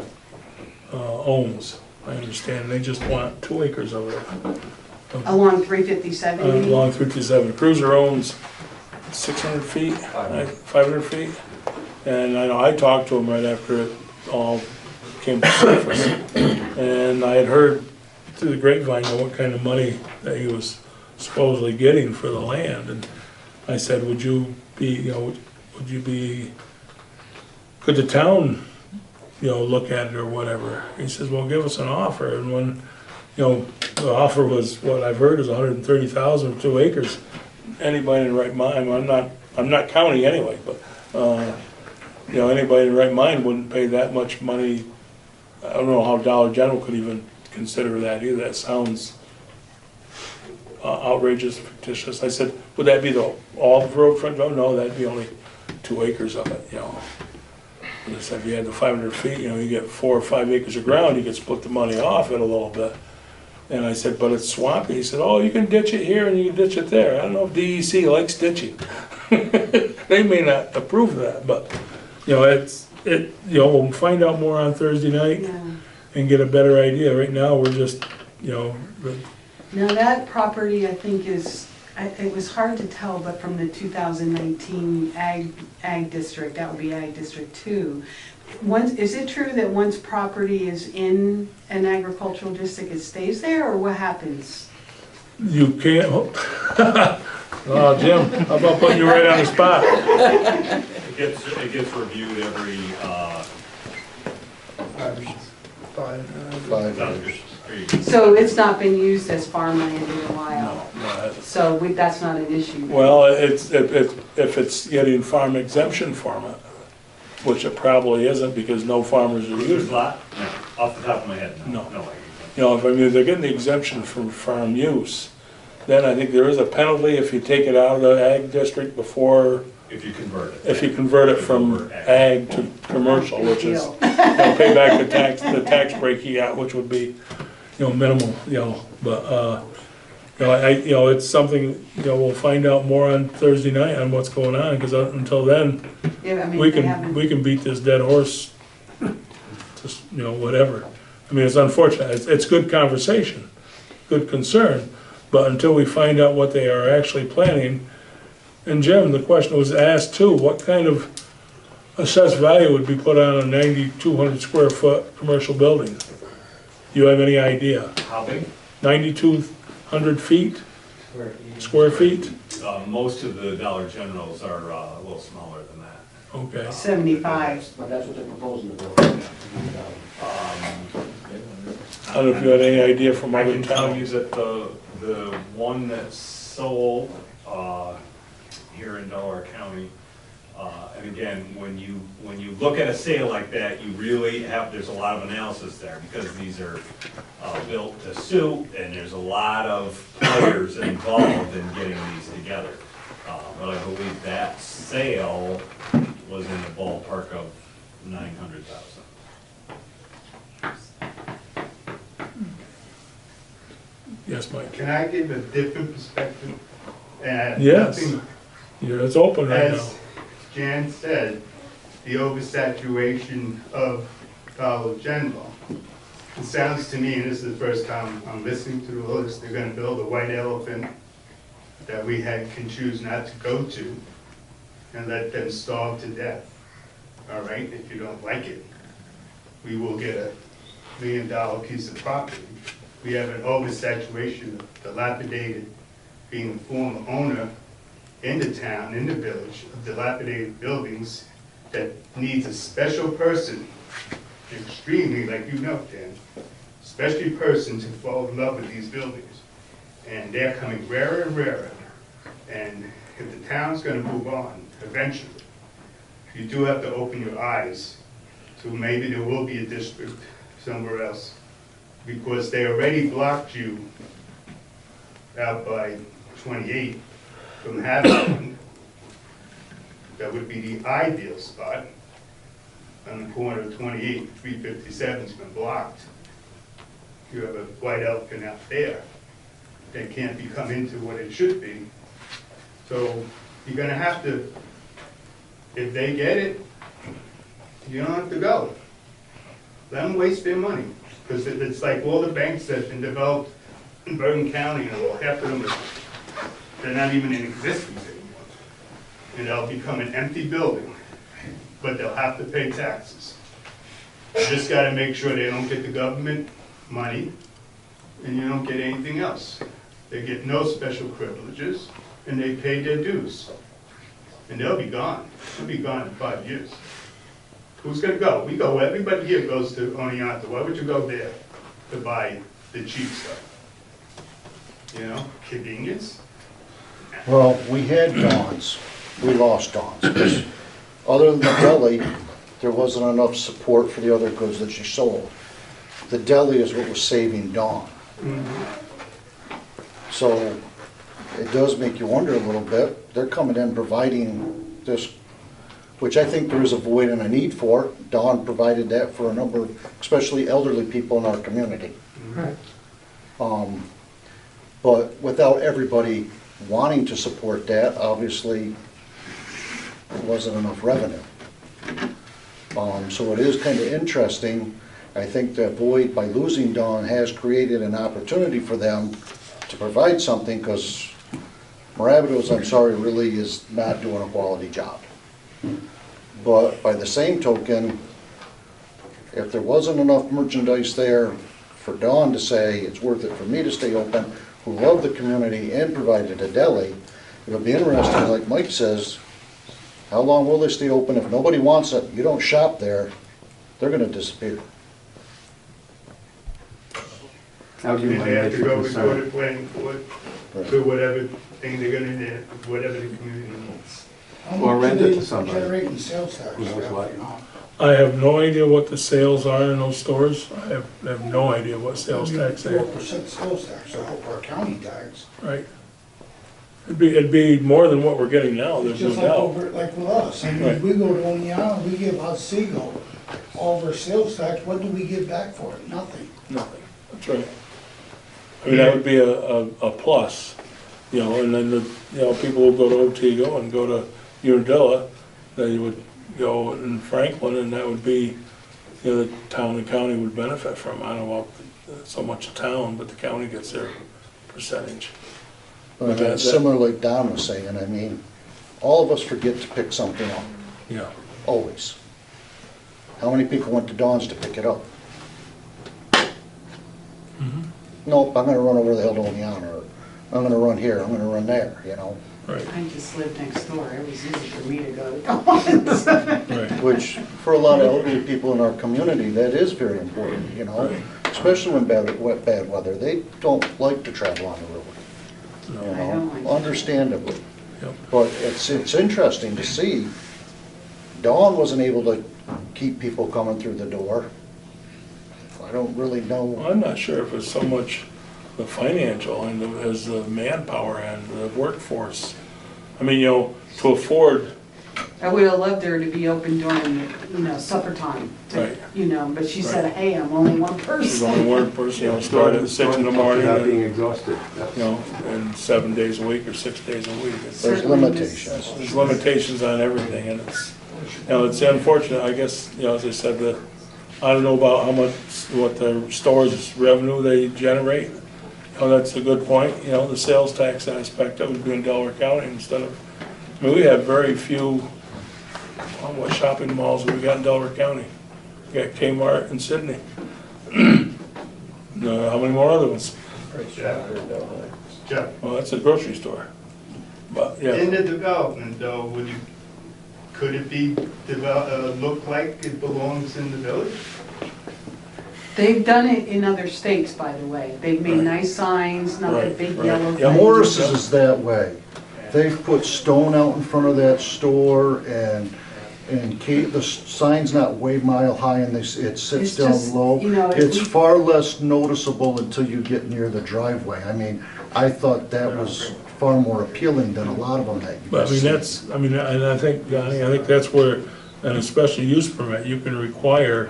S1: owns, I understand. They just want 2 acres of it.
S9: Along 357, you mean?
S1: Along 357. Cruiser owns 600 feet, 500 feet. And I know I talked to him right after it all came to surface. And I had heard through the grapevine what kind of money that he was supposedly getting for the land. And I said, would you be, could the town, look at it or whatever? He says, well, give us an offer. And when, the offer was, what I've heard is 130,000 for 2 acres. Anybody in their right mind, I'm not counting anyway, but, anybody in their right mind wouldn't pay that much money. I don't know how Dollar General could even consider that either. That sounds outrageous, fictitious. I said, would that be all the road front? No, that'd be only 2 acres of it, And I said, if you had the 500 feet, you get 4 or 5 acres of ground, you could split the money off it a little bit. And I said, but it's swampy. He said, oh, you can ditch it here and you can ditch it there. I don't know if DEC likes ditching. They may not approve of that, but, we'll find out more on Thursday night and get a better idea. Right now, we're just,
S9: Now that property, I think it was hard to tell, but from the 2019 Ag District, that would be Ag District 2. Is it true that once property is in an agricultural district, it stays there, or what happens?
S1: you can't, oh, Jim, how about putting you right on the spot?
S12: It gets reviewed every,
S5: 5 years.
S12: there you go.
S9: So it's not been used as farmland in a while?
S1: No,
S9: So that's not an issue?
S1: well, if it's getting farm exemption from it, which it probably isn't because no farmers are
S12: Cruiser's
S1: using it.
S12: lot? No, off the top of my head, no.
S1: No.
S12: No,
S1: If they're getting the exemption from farm use, then I think there is a penalty if you take it out of the ag district before,
S12: if you convert it.
S1: if you convert it from ag to commercial, which is, pay back the tax break you got, which would be, minimal, but, it's something, we'll find out more on Thursday night on what's going on, because until then,
S9: Yeah, I mean,
S1: we
S9: they
S1: can
S9: haven't.
S1: beat this dead horse, just, whatever. I mean, it's unfortunate, it's good conversation, good concern, but until we find out what they are actually planning. And Jim, the question was asked too, what kind of assessed value would be put on a 9,200 square foot commercial building? Do you have any idea?
S12: How big?
S1: 9,200 feet, square feet?
S12: Most of the Dollar Generals are a little smaller than that.
S1: Okay.
S9: 75.
S13: But that's what they're proposing to build.
S1: I don't know if you had any idea from
S12: I
S1: other
S12: can tell you
S1: towns.
S12: that the one that's sold here in Delaware County, and again, when you look at a sale like that, you really there's a lot of analysis there, because these are built to suit, and there's a lot of players involved in getting these together. But I believe that sale was in the ballpark of 900,000.
S1: Yes, Mike?
S14: Can I give a different perspective? And
S1: Yes.
S14: nothing-
S1: Yeah, it's open right now.
S14: As Jan said, the oversaturation of Dollar General. It sounds to me, and this is the first time I'm listening to the list, they're gonna build a white elephant that we can choose not to go to and let them starve to death. All right, if you don't like it, we will get a $1 million piece of property. We have an oversaturation of dilapidated, being a former owner in the town, in the village, of dilapidated buildings that needs a special person, extremely, like you know, Dan, special person to fall in love with these buildings. And they're coming rarer and rarer. And if the town's gonna move on eventually, you do have to open your eyes to maybe there will be a district somewhere else, because they already blocked you out by 28 from having one. That would be the ideal spot. On the corner of 28 and 357's been blocked. You have a white elephant out there that can't be come into what it should be. So you're gonna have to, if they get it, you don't have to go. Let them waste their money. Because it's like all the banks that have been developed in Bergen County, and half of them, they're not even in existence anymore. And they'll become an empty building, but they'll have to pay taxes. You just gotta make sure they don't get the government money, and you don't get anything else. They get no special privileges, and they pay their dues. And they'll be gone. They'll be gone in 5 years. Who's gonna go? We go, everybody here goes to Oneonta. Why would you go there to buy the cheap stuff? You know, convenience?
S5: Well, we had Dawn's, we lost Dawn's, because other than the deli, there wasn't enough support for the other goods that she sold. The deli is what was saving Dawn. So it does make you wonder a little bit. They're coming in providing this, which I think there is a void and a need for. Dawn provided that for a number, especially elderly people in our community.
S4: Right.
S5: But without everybody wanting to support that, obviously, there wasn't enough revenue. So it is kind of interesting. I think that void, by losing Dawn, has created an opportunity for them to provide something, because Moravitos, I'm sorry, really is not doing a quality job. But by the same token, if there wasn't enough merchandise there for Dawn to say it's worth it for me to stay open, who love the community and provided a deli, it'll be interesting, like Mike says, how long will they stay open? If nobody wants it, you don't shop there, they're gonna disappear.
S11: How do you
S14: And they have
S11: manage
S14: to
S11: your
S14: go before
S11: concern?
S14: the planning board, do whatever thing they're gonna do, whatever the community needs.
S11: Or rent it to somebody.
S13: Generating sales tax.
S11: Who knows what?
S13: You know.
S1: I have no idea what the sales are in those stores. I have no idea what sales tax they
S13: 4% sales tax, our county tax.
S1: right? It'd be more than what we're getting now, there's no
S13: Just like
S1: doubt.
S13: over, like with us, I mean,
S1: Right.
S13: if we go to Oneonta, we give Otsego all of our sales tax, what do we get back for it? Nothing.
S1: Nothing, that's right. I mean, that would be a plus, you know, and then people who go to Otsego and go to Unadilla, they would go in Franklin, and that would be, the town and county would benefit from. I don't know about so much the town, but the county gets their percentage.
S5: But
S1: that-
S5: similar like Don was saying, I mean, all of us forget to pick something up,
S1: Yeah,
S5: always. How many people went to Dawn's to pick it up? Nope, I'm gonna run over the hill to Oneonta, or I'm gonna run here, I'm gonna run there, you know?
S1: right,
S9: I just live next door, it was easy for me to go to Dawn's.
S1: right.
S5: Which, for a lot of elderly people in our community, that is very important, you know? Especially when bad weather, they don't like to travel on the road, you
S9: I don't like
S5: know,
S9: to.
S5: understandably.
S1: Yep.
S5: But it's interesting to see, Dawn wasn't able to keep people coming through the door. I don't really know.
S1: Well, I'm not sure if it's so much the financial and as the manpower and the workforce. I mean, to afford,
S9: I would have loved her to be open during, supper time,
S1: Right.
S9: But she said, hey, I'm only one
S1: there's
S9: person.
S1: only one person, start at 6 in the morning,
S11: Without being
S1: and,
S11: exhausted.
S1: and 7 days a week or 6 days a week.
S5: There's
S9: Certainly
S5: limitations.
S1: There's limitations on everything, and it's unfortunate, I guess, as I said, I don't know about what the store's revenue they generate. That's a good point, the sales tax aspect, that would be in Delaware County instead of, we have very few, what shopping malls have we got in Delaware County? We got Kmart in Sydney. How many more other ones?
S14: Jeff,
S1: Well, that's a grocery store. But,
S14: in
S1: yeah,
S14: the development though, could it be look like it belongs in the village?
S9: They've done it in other states, by the way. They've made
S1: Right.
S9: nice signs, not the
S1: Right,
S9: big
S1: right.
S9: yellow
S1: Yeah,
S9: things.
S5: Morris's is that way. They've put stone out in front of that store, and And Kate, the sign's not way mile high and it sits
S9: It's
S5: down
S9: just,
S5: low.
S9: you know,
S5: It's far less noticeable until you get near the driveway. I mean, I thought that was far more appealing than a lot of them that you
S1: But I mean,
S5: see.
S1: that's, I mean, and I think, Johnny, I think that's where, an special use permit, you can require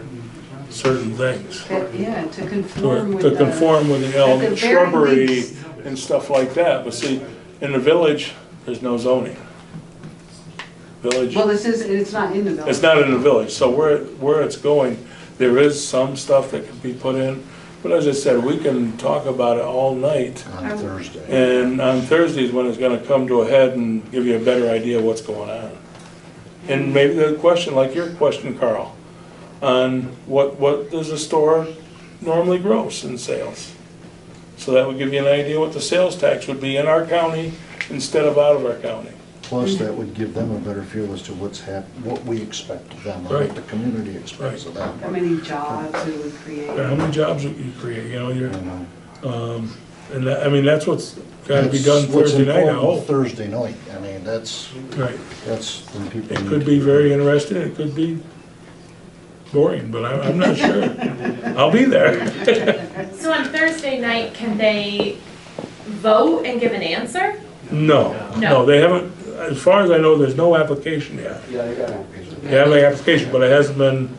S1: certain things.
S9: Yeah, to conform with
S1: To
S9: the.
S1: conform with the
S9: at
S1: elm,
S9: the very
S1: shrubbery
S9: least.
S1: and stuff like that. But see, in the village, there's no zoning. Village,
S9: Well, it's not in the village.
S1: it's not in the village, so where it's going, there is some stuff that can be put in. But as I said, we can talk about it all night.
S5: On Thursday.
S1: And on Thursday is when it's gonna come to a head and give you a better idea of what's going on. And maybe the question, like your question, Carl, on what does a store normally gross in sales? So that would give you an idea what the sales tax would be in our county instead of out of our county.
S5: Plus, that would give them a better feel as to what we expect of them, or
S1: Right.
S5: what the community expects of them.
S9: How many jobs it would create.
S1: How many jobs would you create, you know,
S5: You
S1: you're,
S5: know.
S1: and that, I mean, that's what's gotta be done
S5: That's what's
S1: Thursday night, I
S5: important
S1: hope.
S5: Thursday night, I mean, that's
S1: Right.
S5: when people.
S1: It
S5: need
S1: could
S5: to
S1: be very interesting, it could be boring, but I'm not sure. I'll be there.
S10: So on Thursday night, can they vote and give an answer?
S1: No, no, they haven't, as far as I know, there's no application yet.
S11: Yeah, they got an application.
S1: They have an application, but it hasn't been,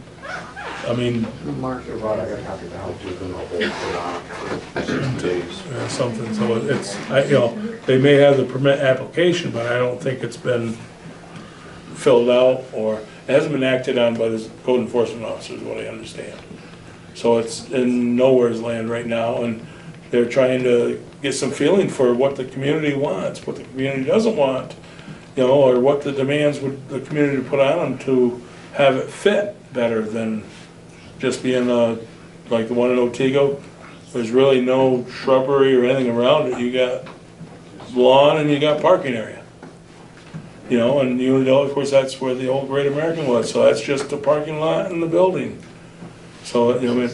S1: I mean,
S11: Rod, I got a copy of the house. We've been hold for days.
S1: something, so it's, you know, they may have the permit application, but I don't think it's been filled out, or it hasn't been acted on by the code enforcement officer, is what I understand. So it's in nowhere's land right now, and they're trying to get some feeling for what the community wants, what the community doesn't want, you know, or what the demands would the community put on them to have it fit better than just being like the one in Otego. There's really no shrubbery or anything around it. You got lawn and you got parking area. You know, and you know, of course, that's where the old Great American was, so that's just the parking lot and the building. So, you know,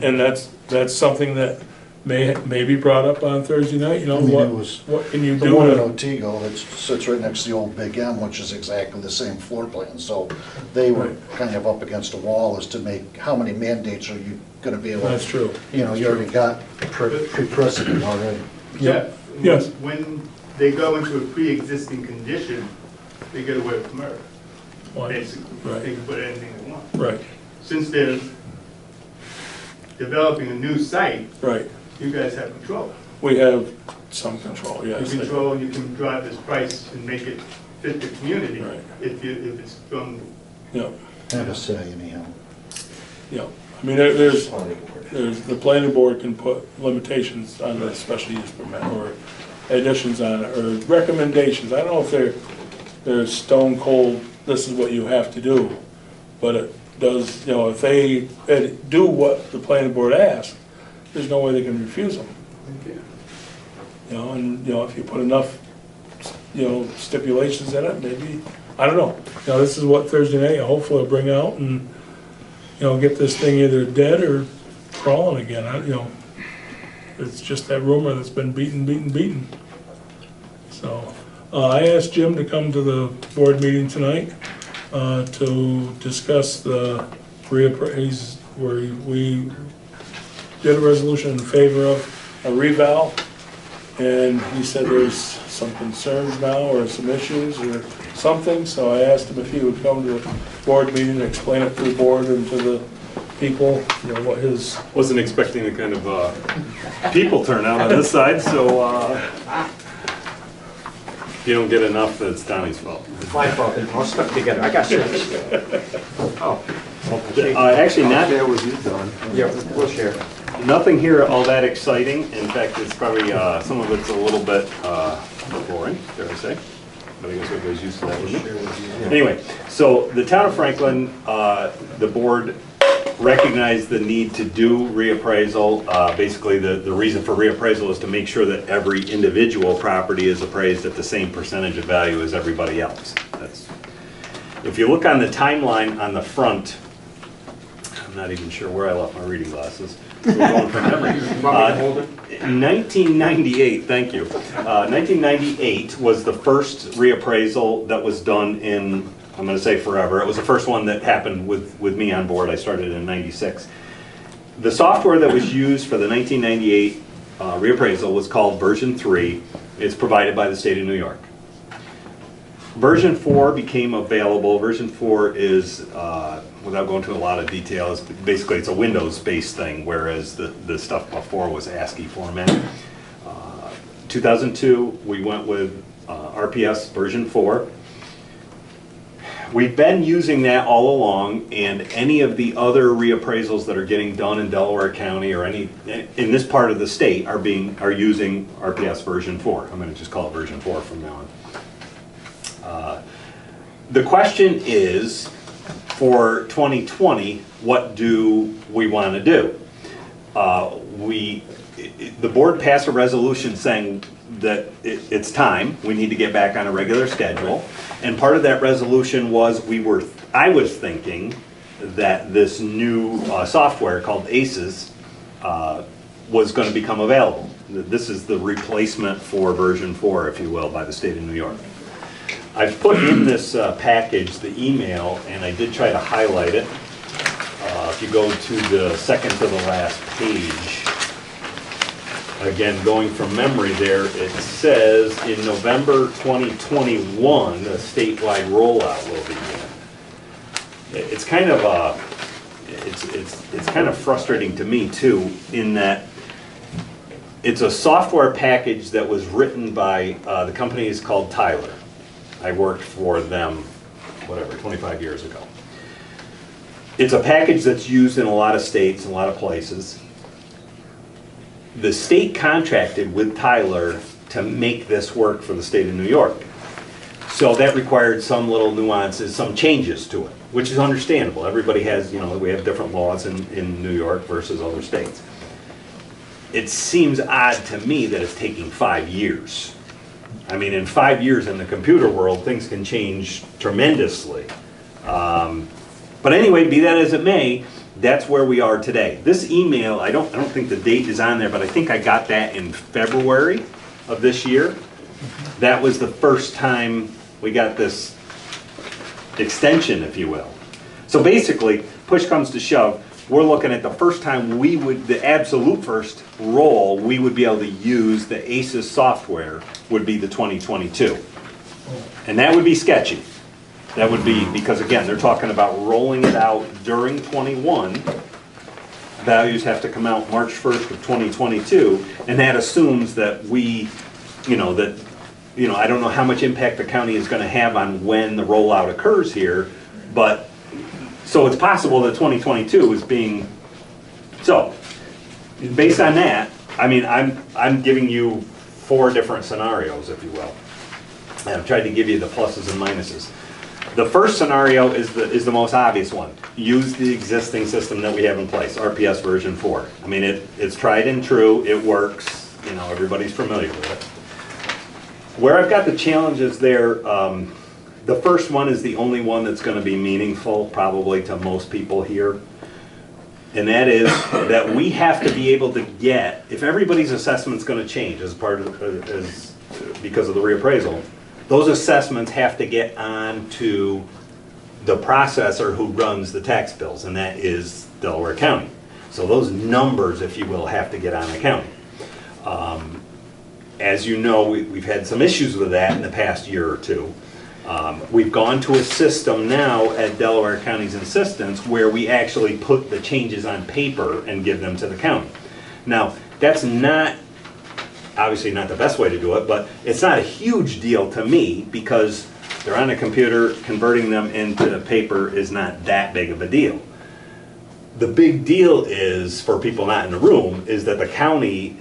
S1: and that's something that may be brought up on Thursday night, you know,
S5: I mean, it was
S1: what can you
S5: The
S1: do?
S5: one in
S1: to-
S5: Otego that sits right next to the old Big M, which is exactly the same floor plan, so they were kind of up against a wall as to make, how many mandates are you gonna be able?
S1: That's true.
S5: You know, you already got pre-precedent already.
S14: Jeff,
S1: Yes.
S14: when they go into a pre-existing condition, they get away with murder,
S1: What?
S14: basically.
S1: Right.
S14: They can put anything they want.
S1: Right,
S14: Since they're developing a new site,
S1: right.
S14: you guys have control.
S1: We have some control,
S14: You
S1: yes.
S14: control, you can drive this price and make it fit the community
S1: Right.
S14: if it's from,
S1: Yeah,
S5: Have a say anyhow.
S1: yeah. I mean, there's, the planning board can put limitations on the special use permit, or additions on it, or recommendations. I don't know if they're stone cold, this is what you have to do, but it does, you know, if they do what the planning board asks, there's no way they can refuse them. You know, and, you know, if you put enough, you know, stipulations in it, maybe, I don't know. You know, this is what Thursday night, hopefully will bring out and, you know, get this thing either dead or crawling again. You know, it's just that rumor that's been beaten. So, I asked Jim to come to the board meeting tonight, to discuss the reappraise, where we did a resolution in favor of a reval, and he said there's some concerns now, or some issues, or something, so I asked him if he would come to the board meeting and explain it to the board and to the people, you know, what his...
S12: Wasn't expecting the kind of people turnout on this side, so if you don't get enough, it's Donnie's fault.
S8: My fault, they're all stuck together. I got six. Oh.
S12: Actually, not,
S11: There was you, Don.
S8: Yeah, we'll share.
S12: nothing here all that exciting. In fact, it's probably, some of it's a little bit boring, dare I say. But I guess everybody's used to that with me. Anyway, so the town of Franklin, the board recognized the need to do reappraisal. Basically, the reason for reappraisal is to make sure that every individual property is appraised at the same percentage of value as everybody else. If you look on the timeline on the front, I'm not even sure where I left my reading glasses. So we're going from memory. 1998, thank you. 1998 was the first reappraisal that was done in I'm gonna say forever. It was the first one that happened with me on board. I started in '96. The software that was used for the 1998 reappraisal was called version 3. It's provided by the state of New York. Version 4 became available. Version 4 is, without going into a lot of details, basically it's a Windows-based thing, whereas the stuff before was ASCII format. 2002, we went with RPS version 4. We've been using that all along, and any of the other reappraisals that are getting done in Delaware County or in this part of the state are using RPS version 4. I'm going to just call it version 4 from now on. The question is, for 2020, what do we want to do? The board passed a resolution saying that it's time, we need to get back on a regular schedule. And part of that resolution was I was thinking that this new software called ACES was going to become available. This is the replacement for version 4, if you will, by the state of New York. I've put in this package the email, and I did try to highlight it. If you go to the second to the last page, again, going from memory there, it says in November 2021, the statewide rollout will begin. It's kind of it's kind of frustrating to me too, in that it's a software package that was written by the company is called Tyler. I worked for them, 25 years ago. It's a package that's used in a lot of states, and a lot of places. The state contracted with Tyler to make this work for the state of New York. So that required some little nuances, some changes to it, which is understandable. Everybody has, we have different laws in New York versus other states. It seems odd to me that it's taking 5 years. I mean, in 5 years in the computer world, things can change tremendously. But anyway, be that as it may, that's where we are today. This email, I don't think the date is on there, but I think I got that in February of this year. That was the first time we got this extension, if you will. So basically, push comes to shove, we're looking at the first time the absolute first roll we would be able to use the ACES software would be the 2022. And that would be sketchy. That would be, because again, they're talking about rolling it out during 21. Values have to come out March 1st of 2022, and that assumes that I don't know how much impact the county is going to have on when the rollout occurs here, but so it's possible that 2022 is being, so based on that, I mean, I'm giving you 4 different scenarios, if you will. And I've tried to give you the pluses and minuses. The first scenario is the most obvious one. Use the existing system that we have in place, RPS version 4. I mean, it's tried and true, it works, everybody's familiar with it. Where I've got the challenges there, the first one is the only one that's going to be meaningful probably to most people here. And that is that we have to be able to get, if everybody's assessment's going to change because of the reappraisal, those assessments have to get on to the processor who runs the tax bills, and that is Delaware County. So those numbers, if you will, have to get on accounting. As you know, we've had some issues with that in the past year or two. We've gone to a system now at Delaware County's insistence where we actually put the changes on paper and give them to the county. Now, that's obviously not the best way to do it, but it's not a huge deal to me because they're on a computer, converting them into paper is not that big of a deal. The big deal is, for people not in the room, is that the county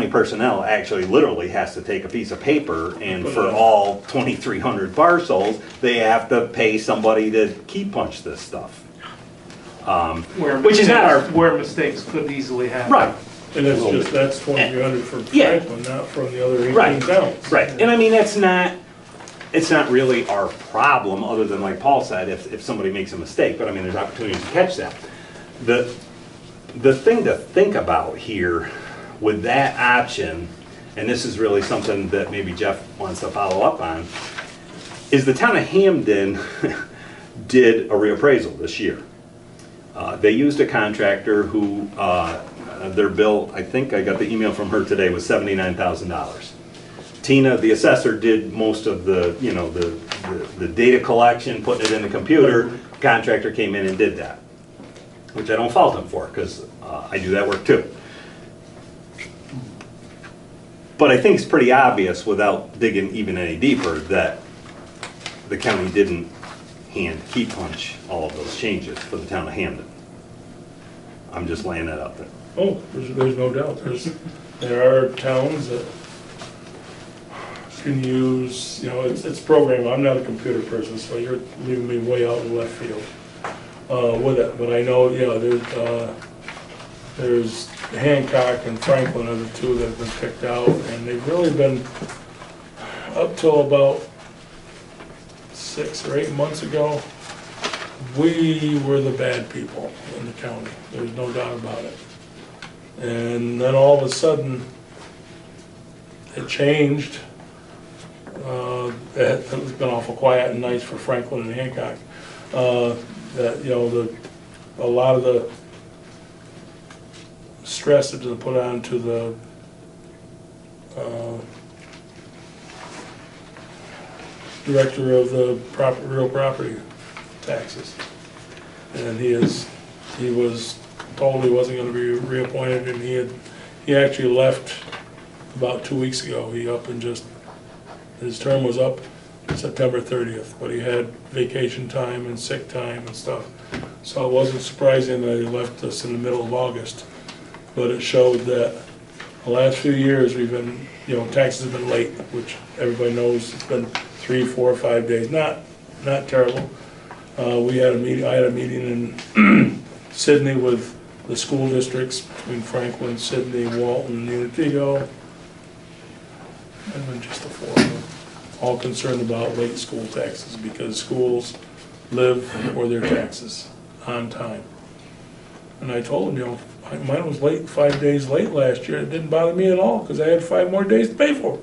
S12: personnel actually literally has to take a piece of paper, and for all 2,300 parcels, they have to pay somebody to key punch this stuff. Which is not our...
S4: Where mistakes could easily happen.
S12: Right.
S1: And that's 2,300 from Franklin, not from the other 18 towns.
S12: Right, and I mean, it's not really our problem, other than, like Paul said, if somebody makes a mistake, but I mean, there's opportunities to catch that. The thing to think about here with that option, and this is really something that maybe Jeff wants to follow up on, is the town of Hamden did a reappraisal this year. They used a contractor who, their bill, I think I got the email from her today, was $79,000. Tina, the assessor, did most of the, you know, the data collection, putting it in the computer. Contractor came in and did that, which I don't fault him for, because I do that work too. But I think it's pretty obvious, without digging even any deeper, that the county didn't hand key punch all of those changes for the town of Hamden. I'm just laying that out there.
S1: Oh, there's no doubt. There are towns that can use, you know, it's programmed. I'm not a computer person, so you're leaving me way out in left field with it. But I know, yeah, there's Hancock and Franklin are the two that have been picked out, and they've really been, up till about 6 or 8 months ago, we were the bad people in the county. There's no doubt about it. And then all of a sudden, it changed. It's been awful quiet and nice for Franklin and Hancock. That, you know, a lot of the stress that's been put onto the director of the real property taxes, and he was told he wasn't going to be reappointed, and he actually left about 2 weeks ago. He up and just, his term was up September 30th, but he had vacation time and sick time and stuff, so it wasn't surprising that he left us in the middle of August. But it showed that the last few years we've been, you know, taxes have been late, which everybody knows. It's been 3, 4, 5 days. Not terrible. We had a meeting. I had a meeting in Sydney with the school districts between Franklin, Sydney, Walton, and Unitego, and then just the 4 of them, all concerned about late school taxes, because schools live for their taxes on time. And I told them, you know, mine was late, 5 days late last year. It didn't bother me at all, because I had 5 more days to pay for it.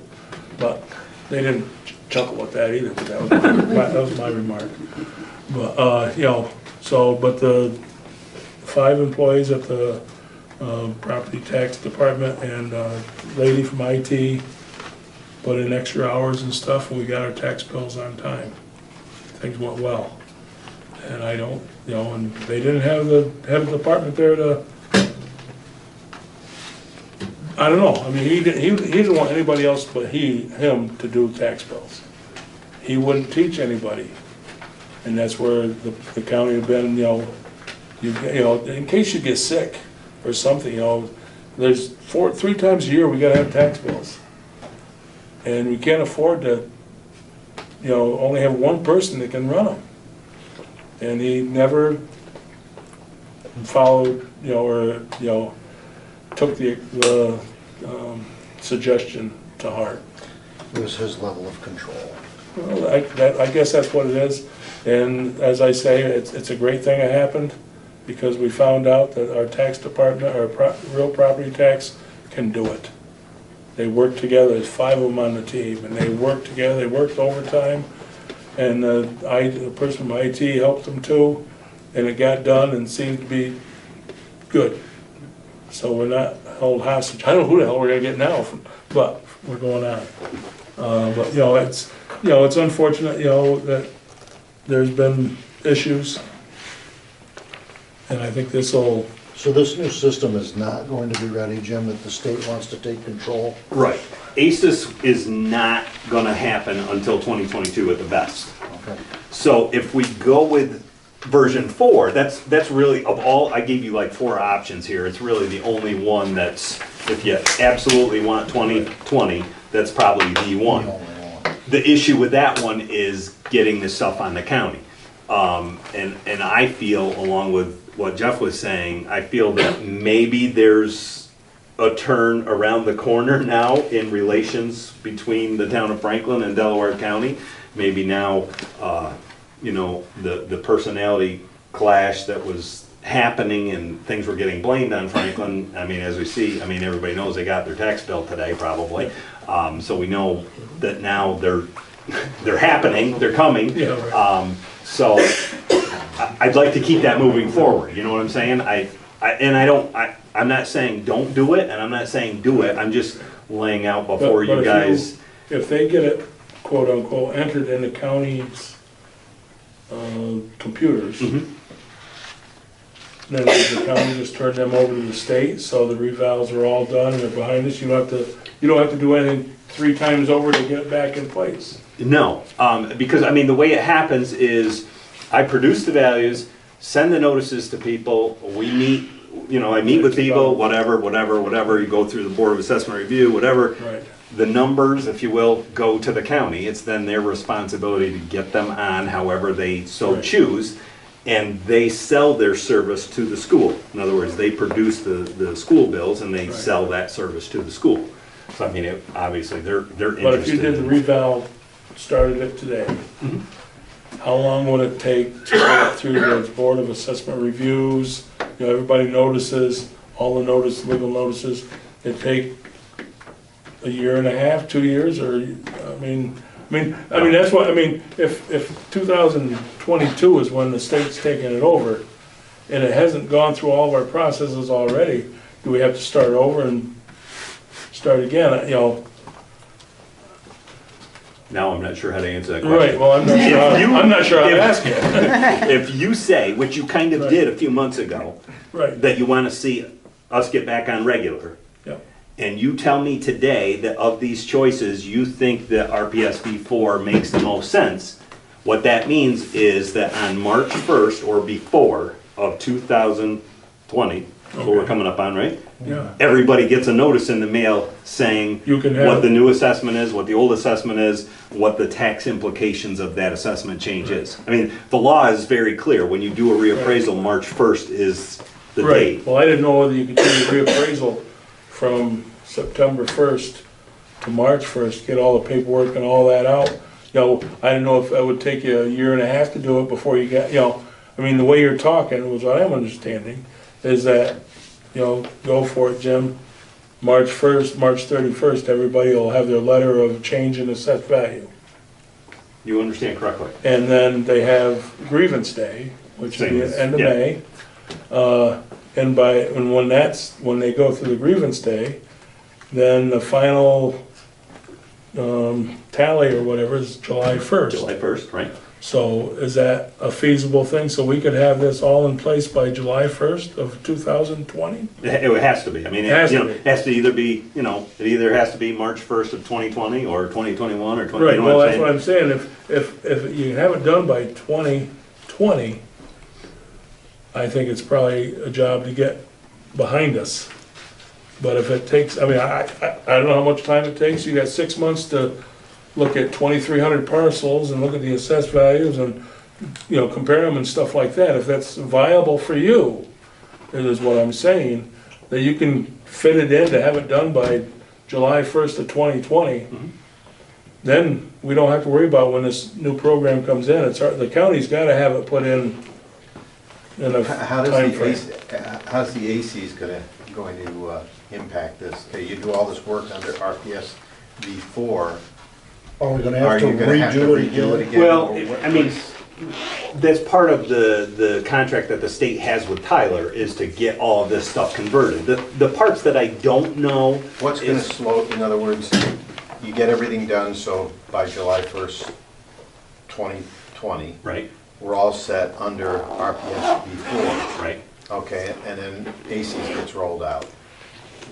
S1: But they didn't chuckle at that either, but that was my remark. But, you know, so, but the 5 employees at the property tax department and lady from IT put in extra hours and stuff, and we got our tax bills on time. Things went well. And I don't, you know, and they didn't have the head of the department there to, I don't know. I mean, he didn't want anybody else but him to do tax bills. He wouldn't teach anybody. And that's where the county had been, you know, in case you get sick or something, you know, there's 3 times a year we gotta have tax bills. And we can't afford to, you know, only have one person that can run them. And he never followed, you know, or, you know, took the suggestion to heart.
S5: It was his level of control.
S1: Well, I guess that's what it is. And as I say, it's a great thing that happened, because we found out that our tax department, our real property tax, can do it. They work together. There's 5 of them on the team, and they work together. They worked overtime, and the person from IT helped them too, and it got done and seemed to be good. So we're not held hostage. I don't know who the hell we're gonna get now, but we're going on. But you know, it's unfortunate, you know, that there's been issues, and I think this will.
S5: So this new system is not going to be ready, Jim, that the state wants to take control?
S12: Right. ACES is not gonna happen until 2022 at the best.
S5: Okay.
S12: So if we go with version 4, that's really, of all, I gave you like 4 options here, it's really the only one that's, if you absolutely want 2020, that's probably the one. The issue with that one is getting this stuff on the county. And I feel, along with what Jeff was saying, I feel that maybe there's a turn around the corner now in relations between the town of Franklin and Delaware County. Maybe now, you know, the personality clash that was happening and things were getting blamed on Franklin. I mean, as we see, I mean, everybody knows they got their tax bill today probably. So we know that now they're they're happening, they're coming.
S1: Yeah, right.
S12: So I'd like to keep that moving forward, you know what I'm saying? I'm not saying don't do it, and I'm not saying do it, I'm just laying out before
S1: But
S12: you guys.
S1: if they get it, quote unquote, entered in the county's computers,
S12: Mhm.
S1: then does the county just turn them over to the state, so the revals are all done and they're behind us? You don't have to do anything 3 times over to get it back in place?
S12: No, because I mean, the way it happens is I produce the values, send the notices to people, we meet, you know, I meet with people, whatever, you go through the Board of Assessment Review, whatever.
S1: Right.
S12: The numbers, if you will, go to the county. It's then their responsibility to get them on however they so
S1: Right.
S12: choose. And they sell their service to the school. In other words, they produce the school bills and they
S1: Right.
S12: sell that service to the school. So I mean, obviously, they're interested.
S1: But if you did the reval, started it today,
S12: Mhm.
S1: how long would it take to go through the Board of Assessment Reviews? You know, everybody notices, all the legal notices, it take a year and a half, 2 years, or, I mean, that's what, if 2022 is when the state's taking it over, and it hasn't gone through all of our processes already, do we have to start over and start again, you know?
S12: Now I'm not sure how to answer that question.
S1: Right, well, I'm not sure how to ask it.
S12: If you say, which you kind of
S1: Right.
S12: did a few months ago,
S1: Right,
S12: that you want to see us get back on regular,
S1: yeah,
S12: and you tell me today that of these choices, you think that RPSB 4 makes the most sense, what that means is that on March 1st or before of 2020, that's what we're coming up on, right?
S1: yeah.
S12: Everybody gets a notice in the mail saying
S1: You can have-
S12: what the new assessment is, what the old assessment is, what the tax implications of that assessment change is. I mean, the law is very clear. When you do a reappraisal, March 1st is the
S1: Right,
S12: date.
S1: well, I didn't know whether you could do the reappraisal from September 1st to March 1st, get all the paperwork and all that out. You know, I didn't know if that would take you a year and a half to do it before you got, you know, I mean, the way you're talking, was what I'm understanding, is that, you know, go for it, Jim. March 1st, March 31st, everybody will have their letter of change in assessed value.
S12: You understand correctly.
S1: And then they have grievance day, which is
S12: Same
S1: the
S12: as-
S1: end of
S12: yeah.
S1: May. When they go through the grievance day, then the final tally or whatever is July 1st.
S12: July 1st, right?
S1: So is that a feasible thing? So we could have this all in place by July 1st of 2020?
S12: It has to be. I mean,
S1: It has
S12: you
S1: to
S12: know,
S1: be.
S12: it has to either be, you know, it either has to be March 1st of 2020 or 2021 or 20,
S1: Right,
S12: you know
S1: well,
S12: what
S1: that's
S12: I'm
S1: what
S12: saying?
S1: I'm saying. If you have it done by 2020, I think it's probably a job to get behind us. But if it takes, I mean, I don't know how much time it takes. You got 6 months to look at 2,300 parcels and look at the assessed values and, you know, compare them and stuff like that. If that's viable for you, is what I'm saying, that you can fit it in to have it done by July 1st of 2020, then we don't have to worry about when this new program comes in. The county's gotta have it put in a
S6: How does
S1: timeframe.
S6: how's the AC's going to impact this? Okay, you do all this work under RPS V4.
S5: Are we gonna
S6: Are
S5: have to
S6: you gonna have to
S5: redo it
S6: redo it
S5: again?
S6: again?
S12: Well,
S6: Or what-
S12: I mean, that's part of the contract that the state has with Tyler is to get all of this stuff converted. The parts that I don't know
S6: What's gonna
S12: is,
S6: slow, in other words, you get everything done, so by July 1st, 2020,
S12: right,
S6: we're all set under RPS V4.
S12: right.
S6: Okay, and then ACs gets rolled out.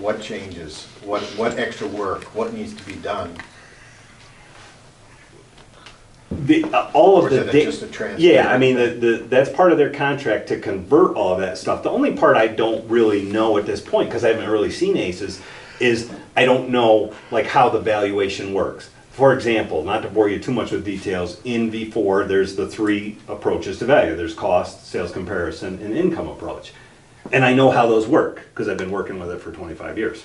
S6: What changes? What extra work? What needs to be done?
S12: All
S6: Or
S12: of
S6: is
S12: the,
S6: it just a transfer?
S12: yeah, I mean, that's part of their contract to convert all of that stuff. The only part I don't really know at this point, because I haven't really seen ACES, is I don't know like how the valuation works. For example, not to bore you too much with details, in V4 there's the 3 approaches to value. There's cost, sales comparison, and income approach. And I know how those work, because I've been working with it for 25 years.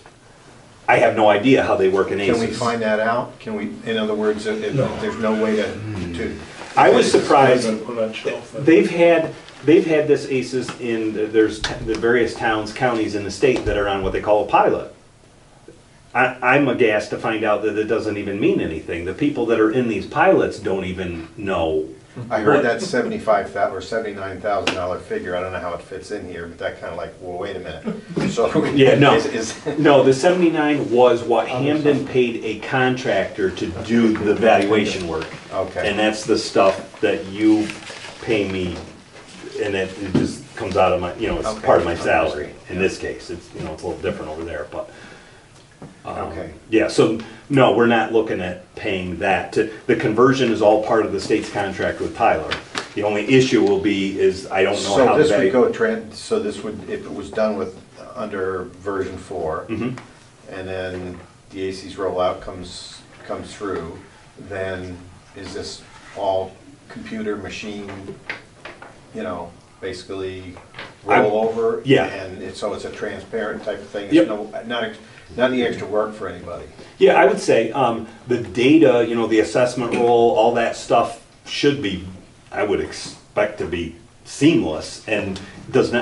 S12: I have no idea how they work in ACES.
S6: Can we find that out? Can we, in other words, if there's no way to?
S12: I was surprised.
S1: Put it on shelf.
S12: They've had this ACES there's the various towns, counties in the state that are on what they call a pilot.
S15: I'm aghast to find out that it doesn't even mean anything. The people that are in these pilots don't even know.
S6: I heard that $75,000 or $79,000 figure, I don't know how it fits in here, but that kind of like, well, wait a minute. So
S15: Yeah, no,
S6: is-
S15: no, the 79 was what Hamden paid a contractor to do the valuation work.
S6: Okay.
S15: And that's the stuff that you pay me, and it just comes out of my, it's
S6: Okay.
S15: part of my salary. In this case, it's, it's a little different over there, but.
S6: Okay.
S15: Yeah, so, no, we're not looking at paying that. The conversion is all part of the state's contract with Tyler. The only issue will be is, I don't know how
S6: So this
S15: the
S6: would go, so this would, if it was done with, under version 4,
S15: Mhm.
S6: and then the AC's rollout comes through, then is this all computer, machine, basically roll over?
S15: Yeah.
S6: And so it's a transparent type of thing?
S15: Yep.
S6: There's not any extra work for anybody?
S15: Yeah, I would say the data, the assessment roll, all that stuff should be, I would expect to be seamless and